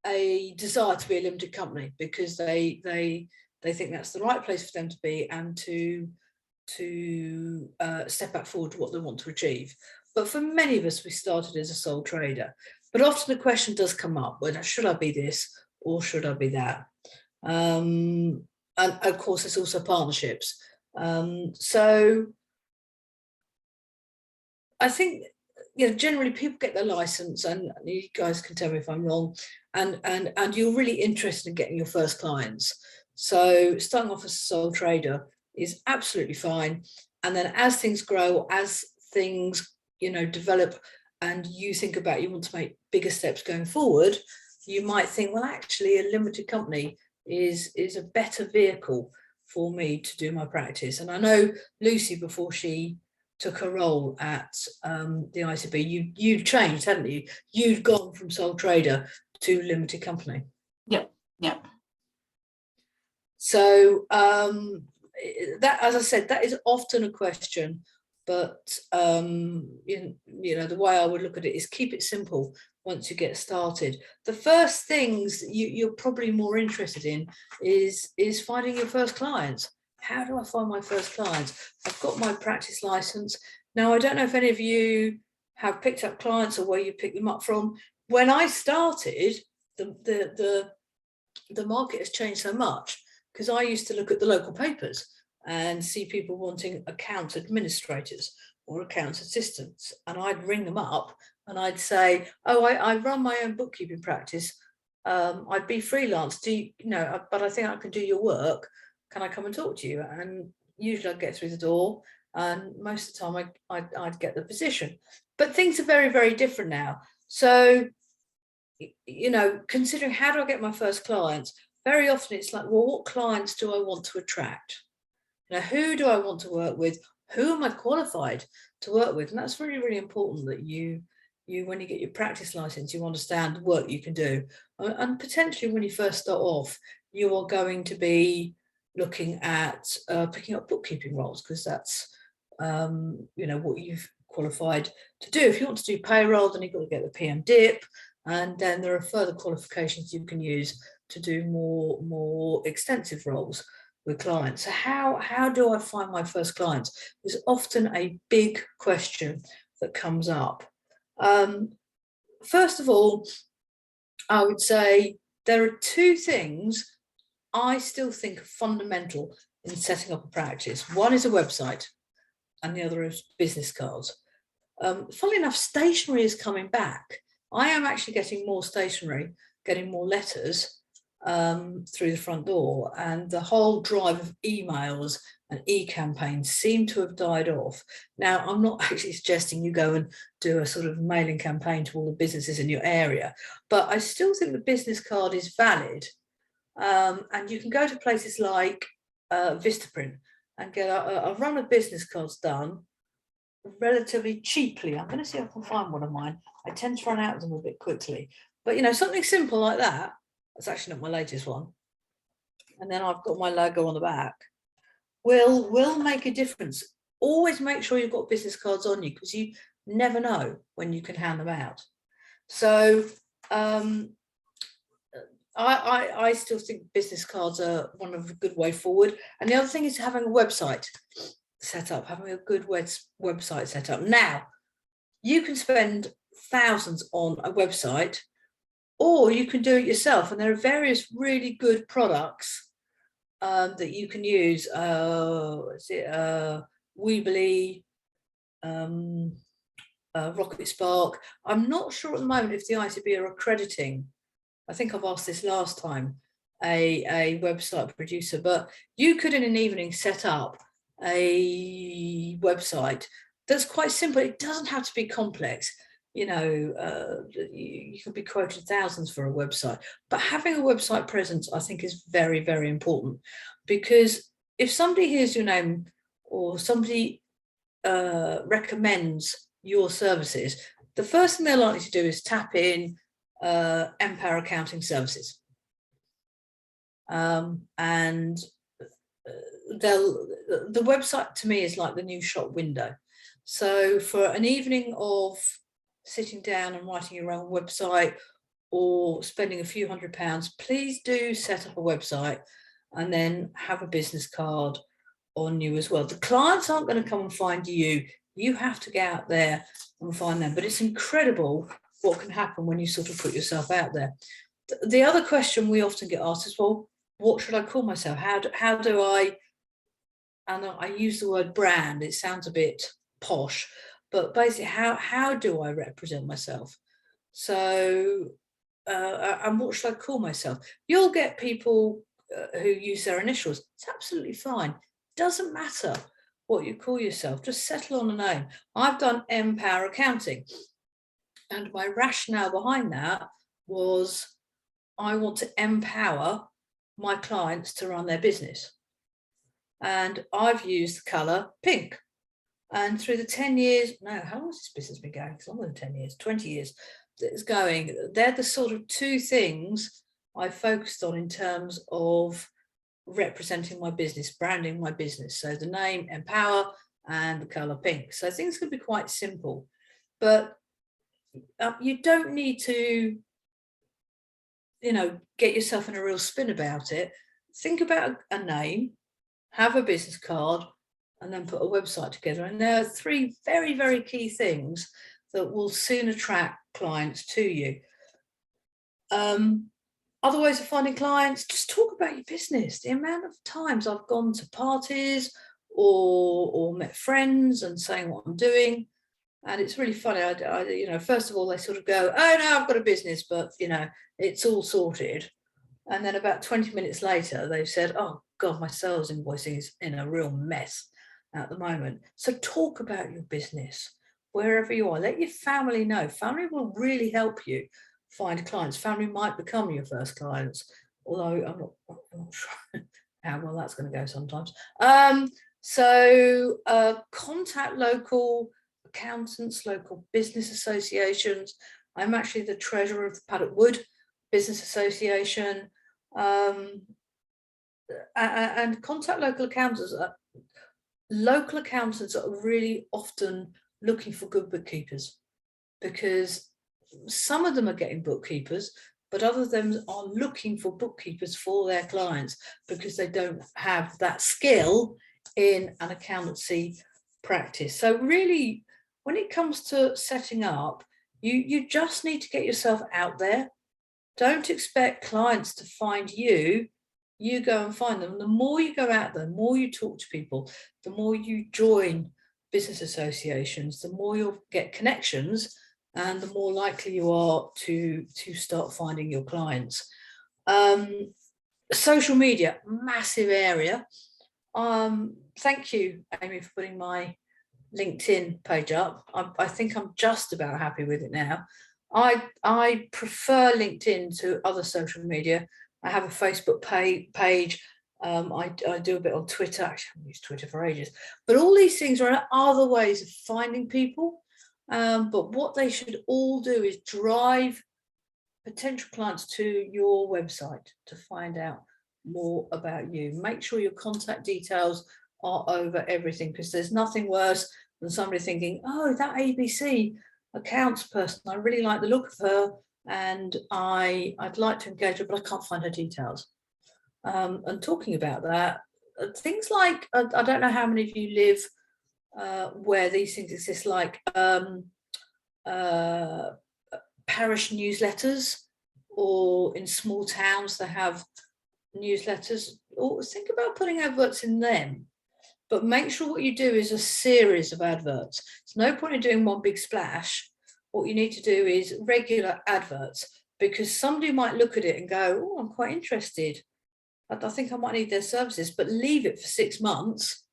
a desire to be a limited company because they think that's the right place for them to be and to step back forward to what they want to achieve. But for many of us, we started as a sole trader. But often the question does come up, whether should I be this or should I be that? And of course, there's also partnerships. So I think, you know, generally people get their license, and you guys can tell me if I'm wrong, and you're really interested in getting your first clients. So starting off as a sole trader is absolutely fine. And then as things grow, as things, you know, develop, and you think about you want to make bigger steps going forward, you might think, well, actually a limited company is a better vehicle for me to do my practice. And I know Lucy, before she took a role at the ICB, you'd changed, hadn't you? You'd gone from sole trader to limited company. Yep, yep. So that, as I said, that is often a question, but you know, the way I would look at it is keep it simple. Once you get started, the first things you're probably more interested in is finding your first clients. How do I find my first clients? I've got my practice license. Now, I don't know if any of you have picked up clients or where you pick them up from. When I started, the market has changed so much, because I used to look at the local papers and see people wanting accounts administrators or accounts assistants, and I'd ring them up and I'd say, oh, I run my own bookkeeping practice. I'd be freelance, but I think I can do your work. Can I come and talk to you? And usually I'd get through the door, and most of the time I'd get the position. But things are very, very different now. So, you know, considering how do I get my first clients, very often it's like, well, what clients do I want to attract? You know, who do I want to work with? Who am I qualified to work with? And that's really, really important that you when you get your practice license, you understand the work you can do. And potentially when you first start off, you are going to be looking at picking up bookkeeping roles, because that's you know, what you've qualified to do. If you want to do payroll, then you've got to get the PM dip, and then there are further qualifications you can use to do more extensive roles with clients. So how do I find my first clients is often a big question that comes up. First of all, I would say there are two things I still think are fundamental in setting up a practice. One is a website, and the other is business cards. Funnily enough, stationery is coming back. I am actually getting more stationery, getting more letters through the front door, and the whole drive of emails and e-campaigns seem to have died off. Now, I'm not actually suggesting you go and do a sort of mailing campaign to all the businesses in your area, but I still think the business card is valid. And you can go to places like Vistaprint and get a run of business cards done relatively cheaply. I'm going to see if I can find one of mine. I tend to run out of them a bit quickly, but you know, something simple like that. That's actually not my latest one. And then I've got my logo on the back. Will make a difference. Always make sure you've got business cards on you, because you never know when you can hand them out. So I still think business cards are one of a good way forward. And the other thing is having a website set up, having a good website set up. Now, you can spend thousands on a website, or you can do it yourself. And there are various really good products that you can use. Weebly, Rocket Spark. I'm not sure at the moment if the ICB are accrediting. I think I've asked this last time, a website producer, but you could in an evening set up a website that's quite simple. It doesn't have to be complex. You know, you could be quoted thousands for a website, but having a website presence, I think, is very, very important, because if somebody hears your name or somebody recommends your services, the first thing they're likely to do is tap in Empower Accounting Services. And the website to me is like the new shop window. So for an evening of sitting down and writing your own website, or spending a few £100s, please do set up a website and then have a business card on you as well. The clients aren't going to come and find you. You have to get out there and find them. But it's incredible what can happen when you sort of put yourself out there. The other question we often get asked is, well, what should I call myself? How do I and I use the word brand, it sounds a bit posh, but basically how do I represent myself? So, and what should I call myself? You'll get people who use their initials. It's absolutely fine. Doesn't matter what you call yourself, just settle on a name. I've done Empower Accounting, and my rationale behind that was I want to empower my clients to run their business. And I've used the colour pink. And through the 10 years, no, how long has this business been going? It's longer than 10 years, 20 years that it's going. They're the sort of two things I focused on in terms of representing my business, branding my business. So the name Empower and the colour pink. So things could be quite simple, but you don't need to, get yourself in a real spin about it. Think about a name, have a business card, and then put a website together. And there are three very, very key things that will soon attract clients to you. Other ways of finding clients, just talk about your business. The amount of times I've gone to parties or met friends and saying what I'm doing. And it's really funny. I first of all, they sort of go, oh no, I've got a business, but it's all sorted. And then about 20 minutes later, they've said, oh God, my sales invoicing is in a real mess at the moment. So talk about your business wherever you are. Let your family know. Family will really help you find clients. Family might become your first clients, although I'm not sure how well that's going to go sometimes. So contact local accountants, local business associations. I'm actually the treasurer of the Paddock Wood Business Association. And contact local accountants. Local accountants are really often looking for good bookkeepers, because some of them are getting bookkeepers, but other of them are looking for bookkeepers for their clients because they don't have that skill in an accountancy practice. So really, when it comes to setting up, you just need to get yourself out there. Don't expect clients to find you. You go and find them. The more you go out there, the more you talk to people, the more you join business associations, the more you'll get connections, and the more likely you are to start finding your clients. Social media, massive area. Thank you, Amy, for putting my LinkedIn page up. I think I'm just about happy with it now. I prefer LinkedIn to other social media. I have a Facebook page. I do a bit on Twitter. Actually, I haven't used Twitter for ages. But all these things are other ways of finding people. But what they should all do is drive potential clients to your website to find out more about you. Make sure your contact details are over everything, because there's nothing worse than somebody thinking, oh, that ABC accounts person, I really like the look of her and I'd like to engage her, but I can't find her details. And talking about that, things like, I don't know how many of you live where these things exist, like parish newsletters, or in small towns they have newsletters, or think about putting adverts in them. But make sure what you do is a series of adverts. There's no point in doing one big splash. What you need to do is regular adverts, because somebody might look at it and go, oh, I'm quite interested. I think I might need their services, but leave it for 6 months.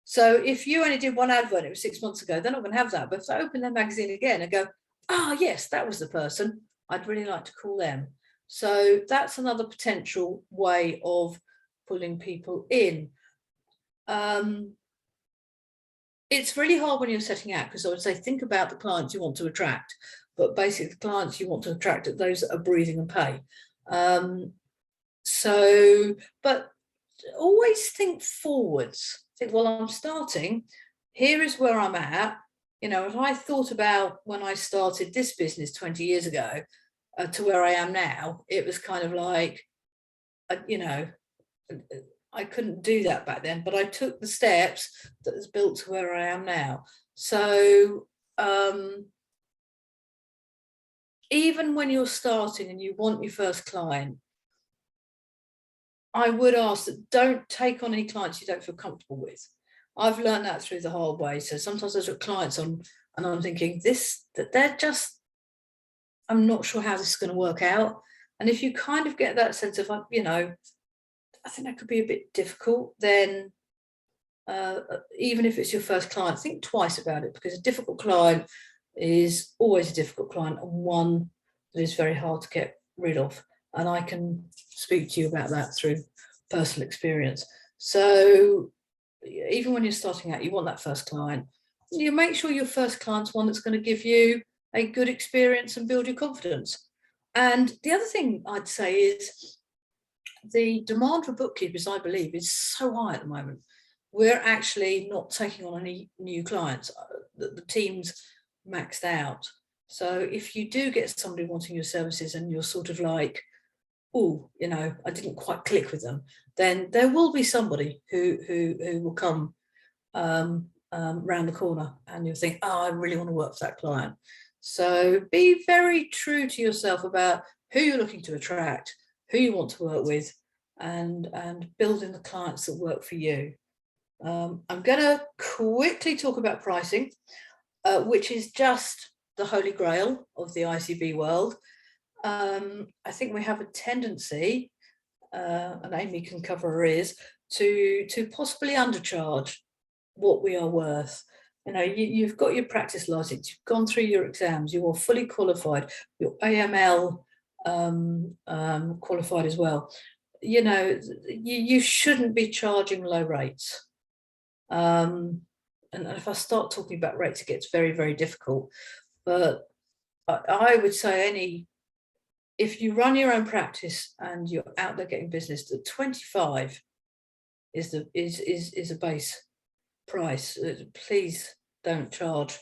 So if you only did one advert, it was 6 months ago, they're not going to have that. But if they open their magazine again and go, ah, yes, that was the person, I'd really like to call them. So that's another potential way of pulling people in. It's really hard when you're setting out, because I would say think about the clients you want to attract, but basically the clients you want to attract are those that are breathing and pay. But always think forwards. Think, well, I'm starting, here is where I'm at. If I thought about when I started this business 20 years ago to where I am now, it was kind of like, I couldn't do that back then, but I took the steps that has built to where I am now. So even when you're starting and you want your first client, I would ask that don't take on any clients you don't feel comfortable with. I've learned that through the hard way. So sometimes I've got clients on and I'm thinking that they're just, I'm not sure how this is going to work out. And if you kind of get that sense of, you know, I think that could be a bit difficult, then even if it's your first client, think twice about it, because a difficult client is always a difficult client, and one that is very hard to get rid of. And I can speak to you about that through personal experience. So even when you're starting out, you want that first client. You make sure your first client's one that's going to give you a good experience and build your confidence. And the other thing I'd say is the demand for bookkeepers, I believe, is so high at the moment. We're actually not taking on any new clients. The team's maxed out. So if you do get somebody wanting your services and you're sort of like, oh, you know, I didn't quite click with them, then there will be somebody who will come round the corner and you'll think, oh, I really want to work for that client. So be very true to yourself about who you're looking to attract, who you want to work with, and building the clients that work for you. I'm going to quickly talk about pricing, which is just the holy grail of the ICB world. I think we have a tendency, and Amy can cover her ears, to possibly undercharge what we are worth. You know, you've got your practice license, you've gone through your exams, you are fully qualified, you're AML qualified as well. You know, you shouldn't be charging low rates. And if I start talking about rates, it gets very, very difficult. But I would say if you run your own practice and you're out there getting business, the 25 is a base price. Please don't charge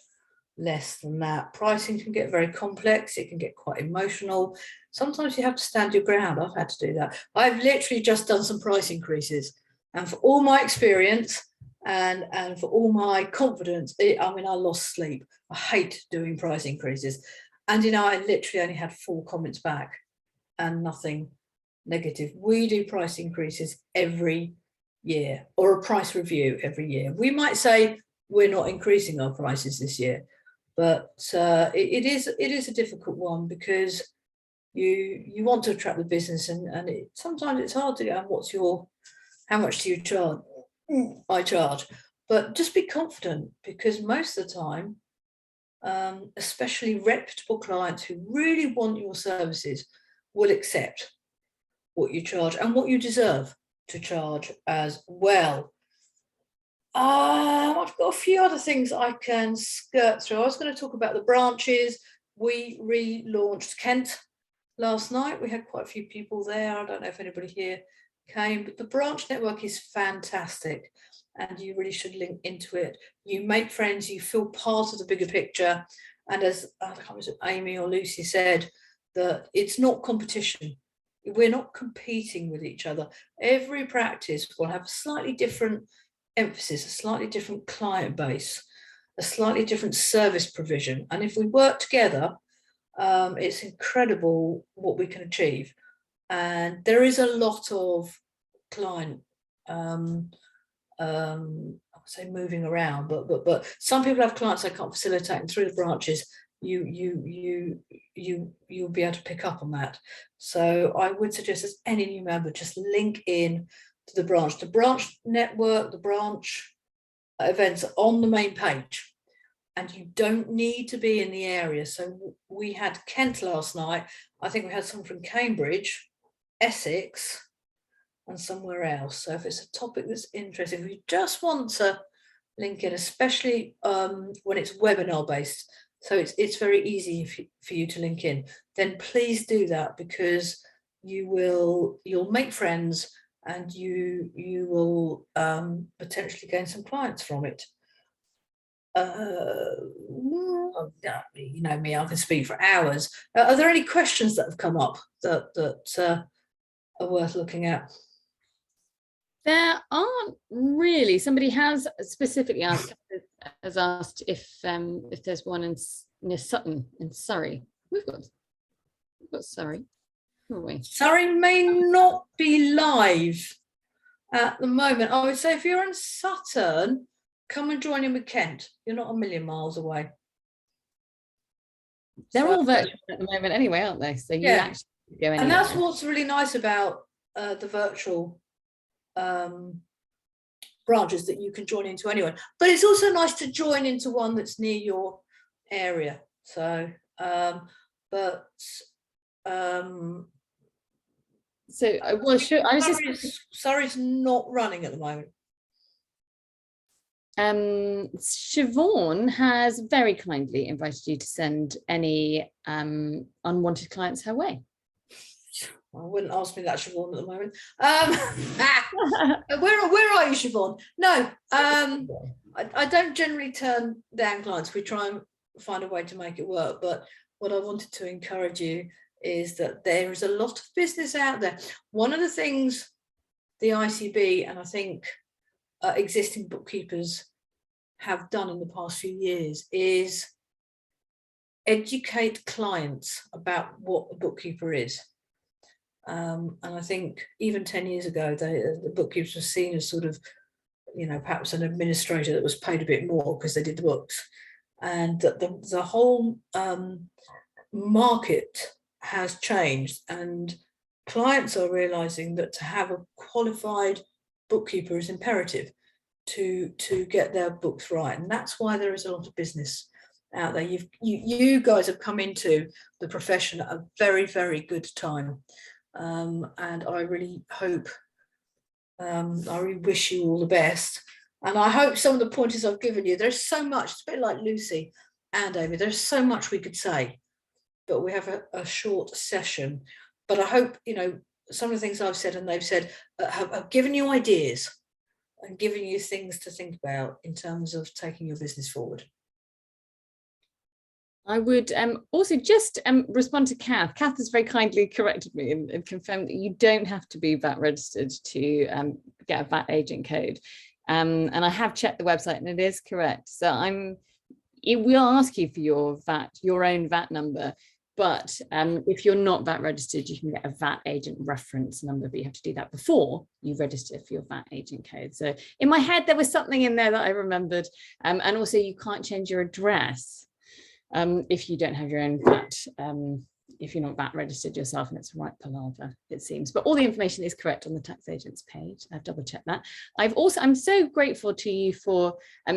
less than that. Pricing can get very complex. It can get quite emotional. Sometimes you have to stand your ground. I've had to do that. I've literally just done some price increases, and for all my experience and for all my confidence, I mean, I lost sleep. I hate doing price increases. And, you know, I literally only had 4 comments back and nothing negative. We do price increases every year, or a price review every year. We might say we're not increasing our prices this year, but it is a difficult one, because you want to attract the business, and sometimes it's hard to get how much do you charge? I charge. But just be confident, because most of the time, especially reputable clients who really want your services will accept what you charge and what you deserve to charge as well. I've got a few other things I can skirt through. I was going to talk about the branches. We relaunched Kent last night. We had quite a few people there. I don't know if anybody here came, but the branch network is fantastic, and you really should link into it. You make friends, you feel part of the bigger picture. And as I can't remember if Amy or Lucy said, that it's not competition. We're not competing with each other. Every practice will have a slightly different emphasis, a slightly different client base, a slightly different service provision. And if we work together, it's incredible what we can achieve. And there is a lot of client, I would say, moving around, but some people have clients they can't facilitate, and through the branches, you'll be able to pick up on that. So I would suggest, as any new member, just link in to the branch network, the branch events on the main page, and you don't need to be in the area. So we had Kent last night. I think we had someone from Cambridge, Essex, and somewhere else. So if it's a topic that's interesting, if you just want to link in, especially when it's webinar based, so it's very easy for you to link in, then please do that, because you'll make friends, and you will potentially gain some clients from it. You know me, I can speak for hours. Are there any questions that have come up that are worth looking at? There aren't really. Somebody has specifically asked if there's one near Sutton in Surrey. We've got Surrey. Surrey may not be live at the moment. I would say if you're in Sutton, come and join in with Kent. You're not a million miles away. They're all virtual at the moment anyway, aren't they? So you actually go anywhere. And that's what's really nice about the virtual branches, that you can join into anyone. But it's also nice to join into one that's near your area. So, Surrey's not running at the moment. Siobhan has very kindly invited you to send any unwanted clients her way. I wouldn't ask me that, Siobhan, at the moment. Where are you, Siobhan? No, I don't generally turn down clients. We try and find a way to make it work. But what I wanted to encourage you is that there is a lot of business out there. One of the things the ICB and I think existing bookkeepers have done in the past few years is educate clients about what a bookkeeper is. And I think even 10 years ago, the bookkeepers were seen as sort of, you know, perhaps an administrator that was paid a bit more because they did the books. And that the whole market has changed, and clients are realizing that to have a qualified bookkeeper is imperative to get their books right. And that's why there is a lot of business out there. You guys have come into the profession at a very, very good time. And I really hope, I really wish you all the best. And I hope some of the pointers I've given you, there's so much, it's a bit like Lucy and Amy, there's so much we could say, but we have a short session. But I hope, you know, some of the things I've said and they've said have given you ideas and giving you things to think about in terms of taking your business forward. I would also just respond to Kath. Kath has very kindly corrected me and confirmed that you don't have to be VAT registered to get a VAT agent code. And I have checked the website and it is correct. So it will ask you for your own VAT number. But if you're not VAT registered, you can get a VAT agent reference number, but you have to do that before you register for your VAT agent code. So in my head, there was something in there that I remembered. And also you can't change your address if you don't have your own VAT, if you're not VAT registered yourself, and it's right palaver, it seems. But all the information is correct on the tax agent's page. I've double checked that. I'm so grateful to you for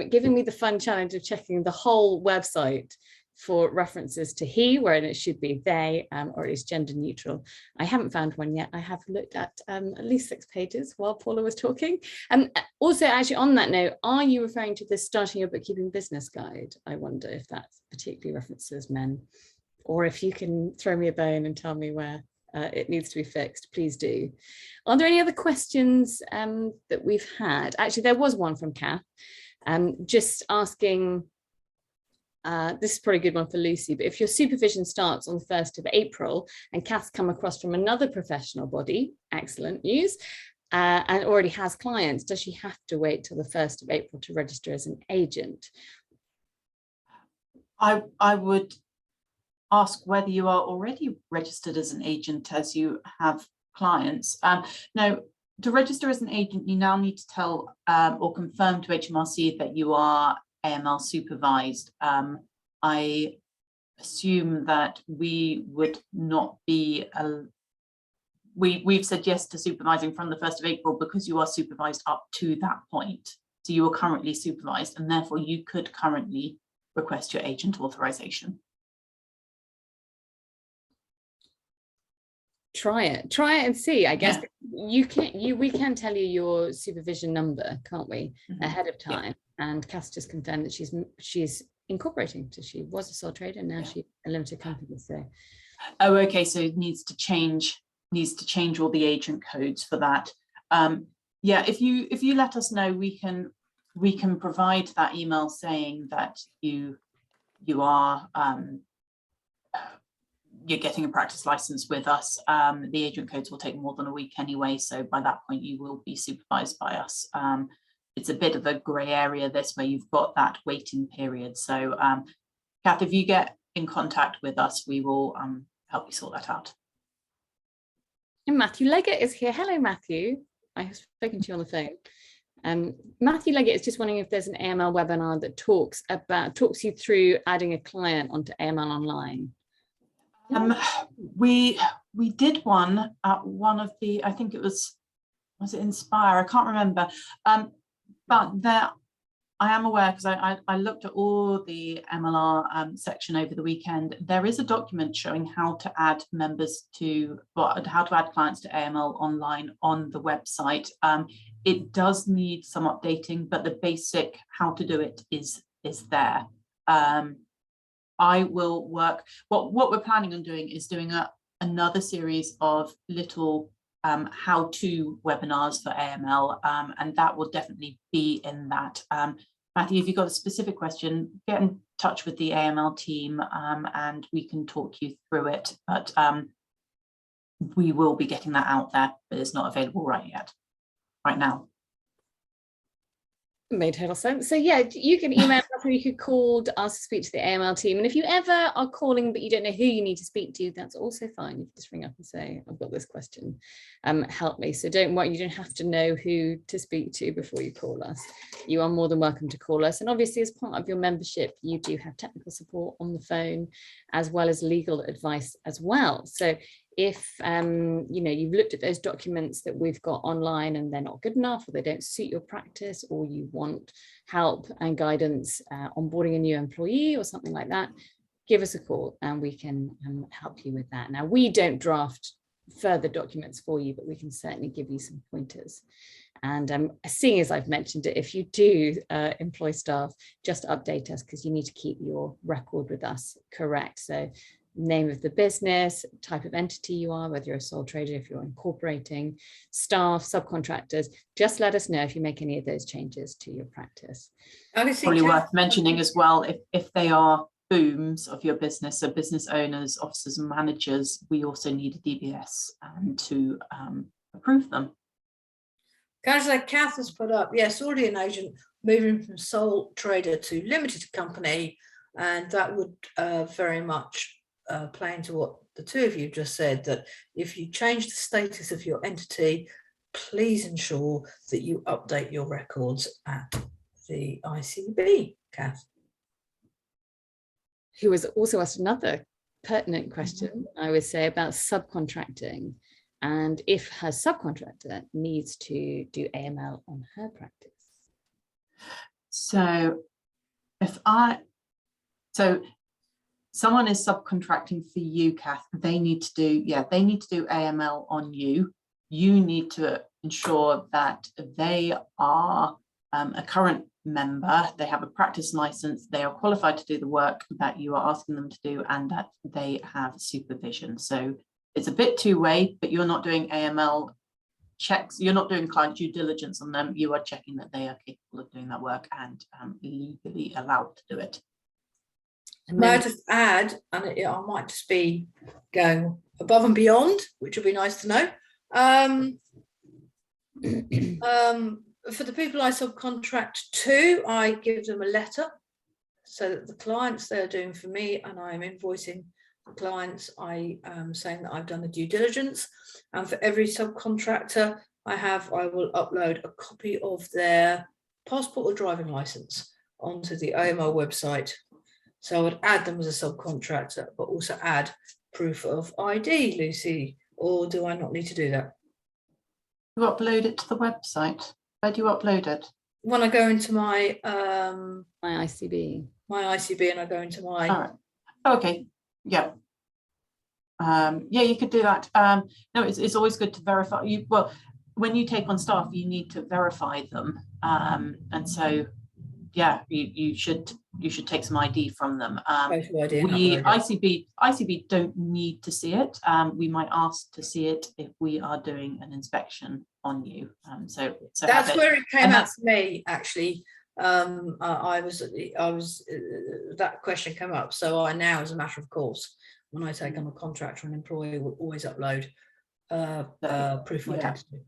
giving me the fun challenge of checking the whole website for references to he, where it should be they, or at least gender neutral. I haven't found one yet. I have looked at least 6 pages while Paula was talking. Also, actually, on that note, are you referring to the Starting Your Bookkeeping Business Guide? I wonder if that particularly references men, or if you can throw me a bone and tell me where it needs to be fixed, please do. Are there any other questions that we've had? Actually, there was one from Kath, just asking, this is probably a good one for Lucy, but if your supervision starts on the 1st of April and Kath's come across from another professional body, excellent news, and already has clients, does she have to wait till the 1st of April to register as an agent? I would ask whether you are already registered as an agent as you have clients. No, to register as an agent, you now need to tell or confirm to HMRC that you are AML supervised. I assume that we would not be, we've said yes to supervising from the 1st of April because you are supervised up to that point. So you are currently supervised, and therefore you could currently request your agent authorization. Try it and see. I guess we can tell you your supervision number, can't we, ahead of time? And Kath just confirmed that she's incorporating. So she was a sole trader, and now she's a limited company. So okay, so it needs to change all the agent codes for that. If you let us know, we can provide that email saying that you are you're getting a practice license with us. The agent codes will take more than a week anyway, so by that point you will be supervised by us. It's a bit of a grey area, this, where you've got that waiting period. So Kath, if you get in contact with us, we will help you sort that out. And Matthew Leggett is here. Hello, Matthew. I have spoken to you on the phone. Matthew Leggett is just wondering if there's an AML webinar that talks you through adding a client onto AML Online. We did one at one of the, I think it was it Inspire? I can't remember. But there, I am aware, because I looked at all the MLR section over the weekend. There is a document showing how to add members to, well, how to add clients to AML Online on the website. It does need some updating, but the basic how to do it is there. I will work, what we're planning on doing is doing another series of little how-to webinars for AML, and that will definitely be in that. Matthew, if you've got a specific question, get in touch with the AML team and we can talk you through it, but we will be getting that out there, but it's not available right now. Made total sense. So yeah, you can email us or you could call to ask to speak to the AML team. And if you ever are calling but you don't know who you need to speak to, that's also fine. You can just ring up and say, I've got this question, help me. So don't worry, you don't have to know who to speak to before you call us. You are more than welcome to call us. And obviously, as part of your membership, you do have technical support on the phone, as well as legal advice as well. So if you've looked at those documents that we've got online and they're not good enough, or they don't suit your practice, or you want help and guidance onboarding a new employee or something like that, give us a call and we can help you with that. Now, we don't draft further documents for you, but we can certainly give you some pointers. And seeing as I've mentioned it, if you do employ staff, just update us, because you need to keep your record with us correct. So name of the business, type of entity you are, whether you're a sole trader, if you're incorporating, staff, subcontractors, just let us know if you make any of those changes to your practice. Probably worth mentioning as well, if they are booms of your business, so business owners, officers and managers, we also need a DBS to approve them. Councillor Kath has put up, yes, already an agent moving from sole trader to limited company, and that would very much play into what the two of you just said, that if you change the status of your entity, please ensure that you update your records at the ICB, Kath. Who has also asked another pertinent question, I would say, about subcontracting, and if her subcontractor needs to do AML on her practice. So someone is subcontracting for you, Kath, they need to do AML on you. You need to ensure that they are a current member, they have a practice license, they are qualified to do the work that you are asking them to do, and that they have supervision. So it's a bit two-way, but you're not doing AML checks, you're not doing client due diligence on them, you are checking that they are capable of doing that work and legally allowed to do it. And may I just add, and I might just be going above and beyond, which would be nice to know. For the people I subcontract to, I give them a letter so that the clients they're doing for me, and I'm invoicing the clients, I am saying that I've done the due diligence. And for every subcontractor I will upload a copy of their passport or driving license onto the AML website. So I would add them as a subcontractor, but also add proof of ID, Lucy, or do I not need to do that? You upload it to the website. Where do you upload it? When I go into my my ICB, and I go into my. All right. Okay. Yeah. Yeah, you could do that. No, it's always good to verify. Well, when you take on staff, you need to verify them, and so yeah, you should take some ID from them. ICB don't need to see it. We might ask to see it if we are doing an inspection on you. So that's where it came out to me, actually. I was that question came up, so I now, as a matter of course, when I take on a contractor or an employee, will always upload proof of identity.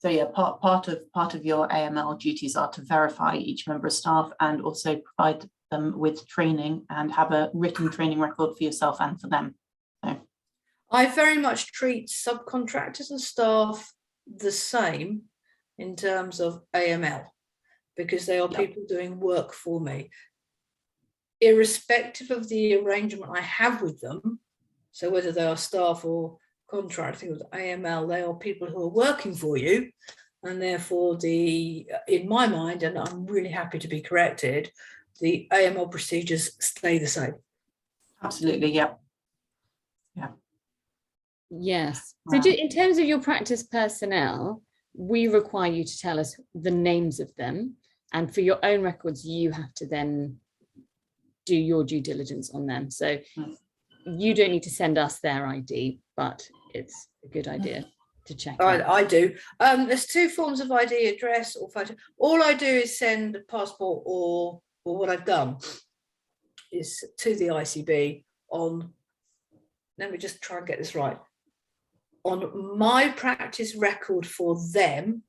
So yeah, part of your AML duties are to verify each member of staff and also provide them with training and have a written training record for yourself and for them. So. I very much treat subcontractors and staff the same in terms of AML, because they are people doing work for me, irrespective of the arrangement I have with them. So whether they are staff or contracting with AML, they are people who are working for you, and therefore in my mind, and I'm really happy to be corrected, the AML procedures stay the same. Absolutely, yeah. Yes. So in terms of your practice personnel, we require you to tell us the names of them, and for your own records, you have to then do your due diligence on them. So you don't need to send us their ID, but it's a good idea to check. I do. There's two forms of ID: address or photo. All I do is send a passport, or what I've done is to the ICB on, let me just try and get this right, on my practice record for them,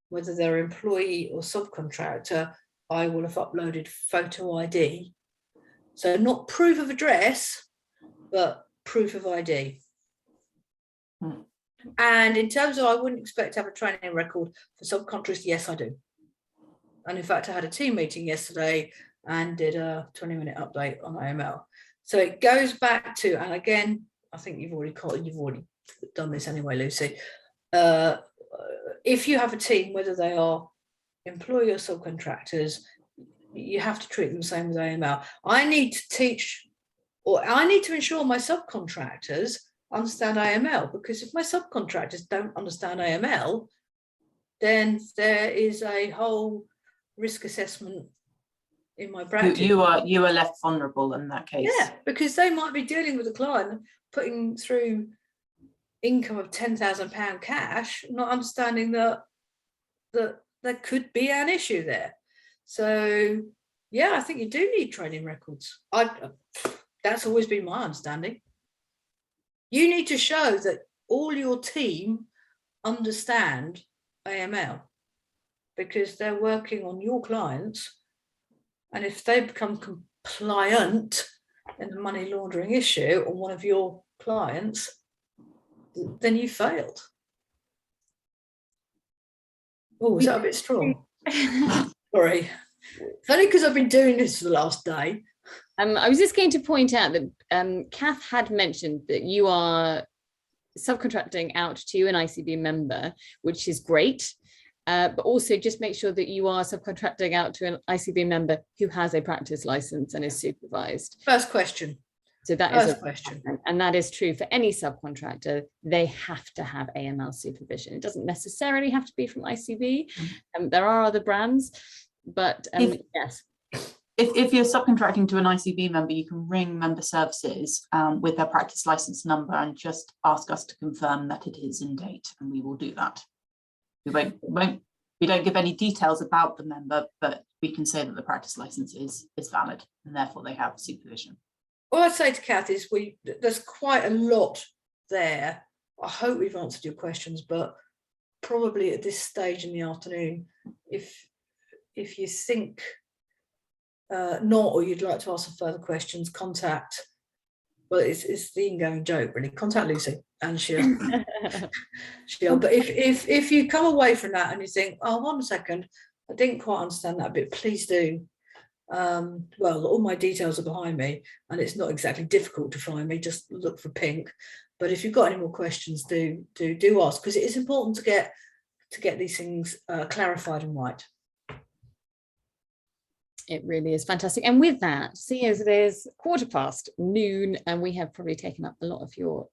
whether they're employee or subcontractor, I will have uploaded photo ID. So not proof of address, but proof of ID. And in terms of, I wouldn't expect to have a training record for subcontractors. Yes, I do. And in fact, I had a team meeting yesterday and did a 20-minute update on AML. So it goes back to, and again, I think you've already done this anyway, Lucy. If you have a team, whether they are employee or subcontractors, you have to treat them the same as AML. I need to teach, or I need to ensure my subcontractors understand AML, because if my subcontractors don't understand AML, then there is a whole risk assessment in my practice. You are left vulnerable in that case. Yeah, because they might be dealing with a client putting through income of £10,000 cash, not understanding that there could be an issue there. So yeah, I think you do need training records. That's always been my understanding. You need to show that all your team understand AML, because they're working on your clients, and if they become compliant in the money laundering issue on one of your clients, then you failed. Oh, was that a bit strong? Sorry. It's only because I've been doing this for the last day. I was just going to point out that Kath had mentioned that you are subcontracting out to an ICB member, which is great, but also just make sure that you are subcontracting out to an ICB member who has a practice license and is supervised. First question. So that is a question, and that is true for any subcontractor. They have to have AML supervision. It doesn't necessarily have to be from ICB. There are other brands, but yes. If you're subcontracting to an ICB member, you can ring member services with their practice license number and just ask us to confirm that it is in date, and we will do that. We don't give any details about the member, but we can say that the practice license is valid, and therefore they have supervision. All I'd say to Kath is there's quite a lot there. I hope we've answered your questions, but probably at this stage in the afternoon, if you think not, or you'd like to ask some further questions, contact, well, it's the ingoing joke really, contact Lucy and she'll but if you come away from that and you think, oh, hold on a second, I didn't quite understand that bit, please do. Well, all my details are behind me and it's not exactly difficult to find me, just look for Pink. But if you've got any more questions, do ask, because it is important to get these things clarified and right. It really is fantastic. And with that, seeing as it is noon and we have probably taken up a lot of your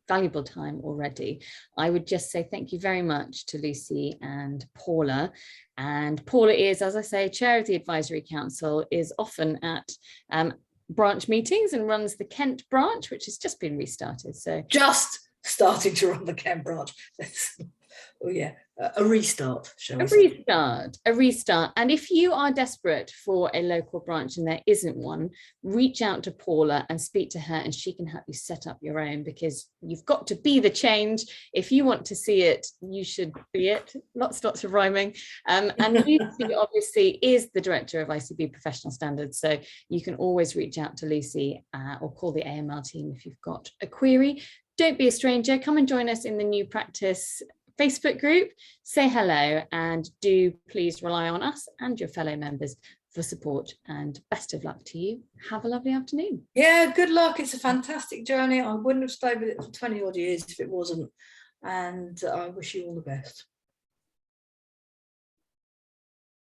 valuable time already, I would just say thank you very much to Lucy and Paula. And Paula is, as I say, chair of the advisory council, is often at branch meetings and runs the Kent branch, which has just been restarted. So just starting to run the Kent branch. oh yeah, a restart, shall we A say. restart, a restart. And if you are desperate for a local branch and there isn't one, reach out to Paula and speak to her, and she can help you set up your own, because you've got to be the change. If you want to see it, you should be it. Lots of rhyming. And Lucy obviously is the director of ICB Professional Standards, so you can always reach out to Lucy or call the AML team if you've got a query. Don't be a stranger. Come and join us in the New Practice Facebook group, say hello, and do please rely on us and your fellow members for support, and best of luck to you. Have a lovely afternoon. Yeah, good luck. It's a fantastic journey. I wouldn't have stayed with it for 20 odd years if it wasn't. And I wish you all the best.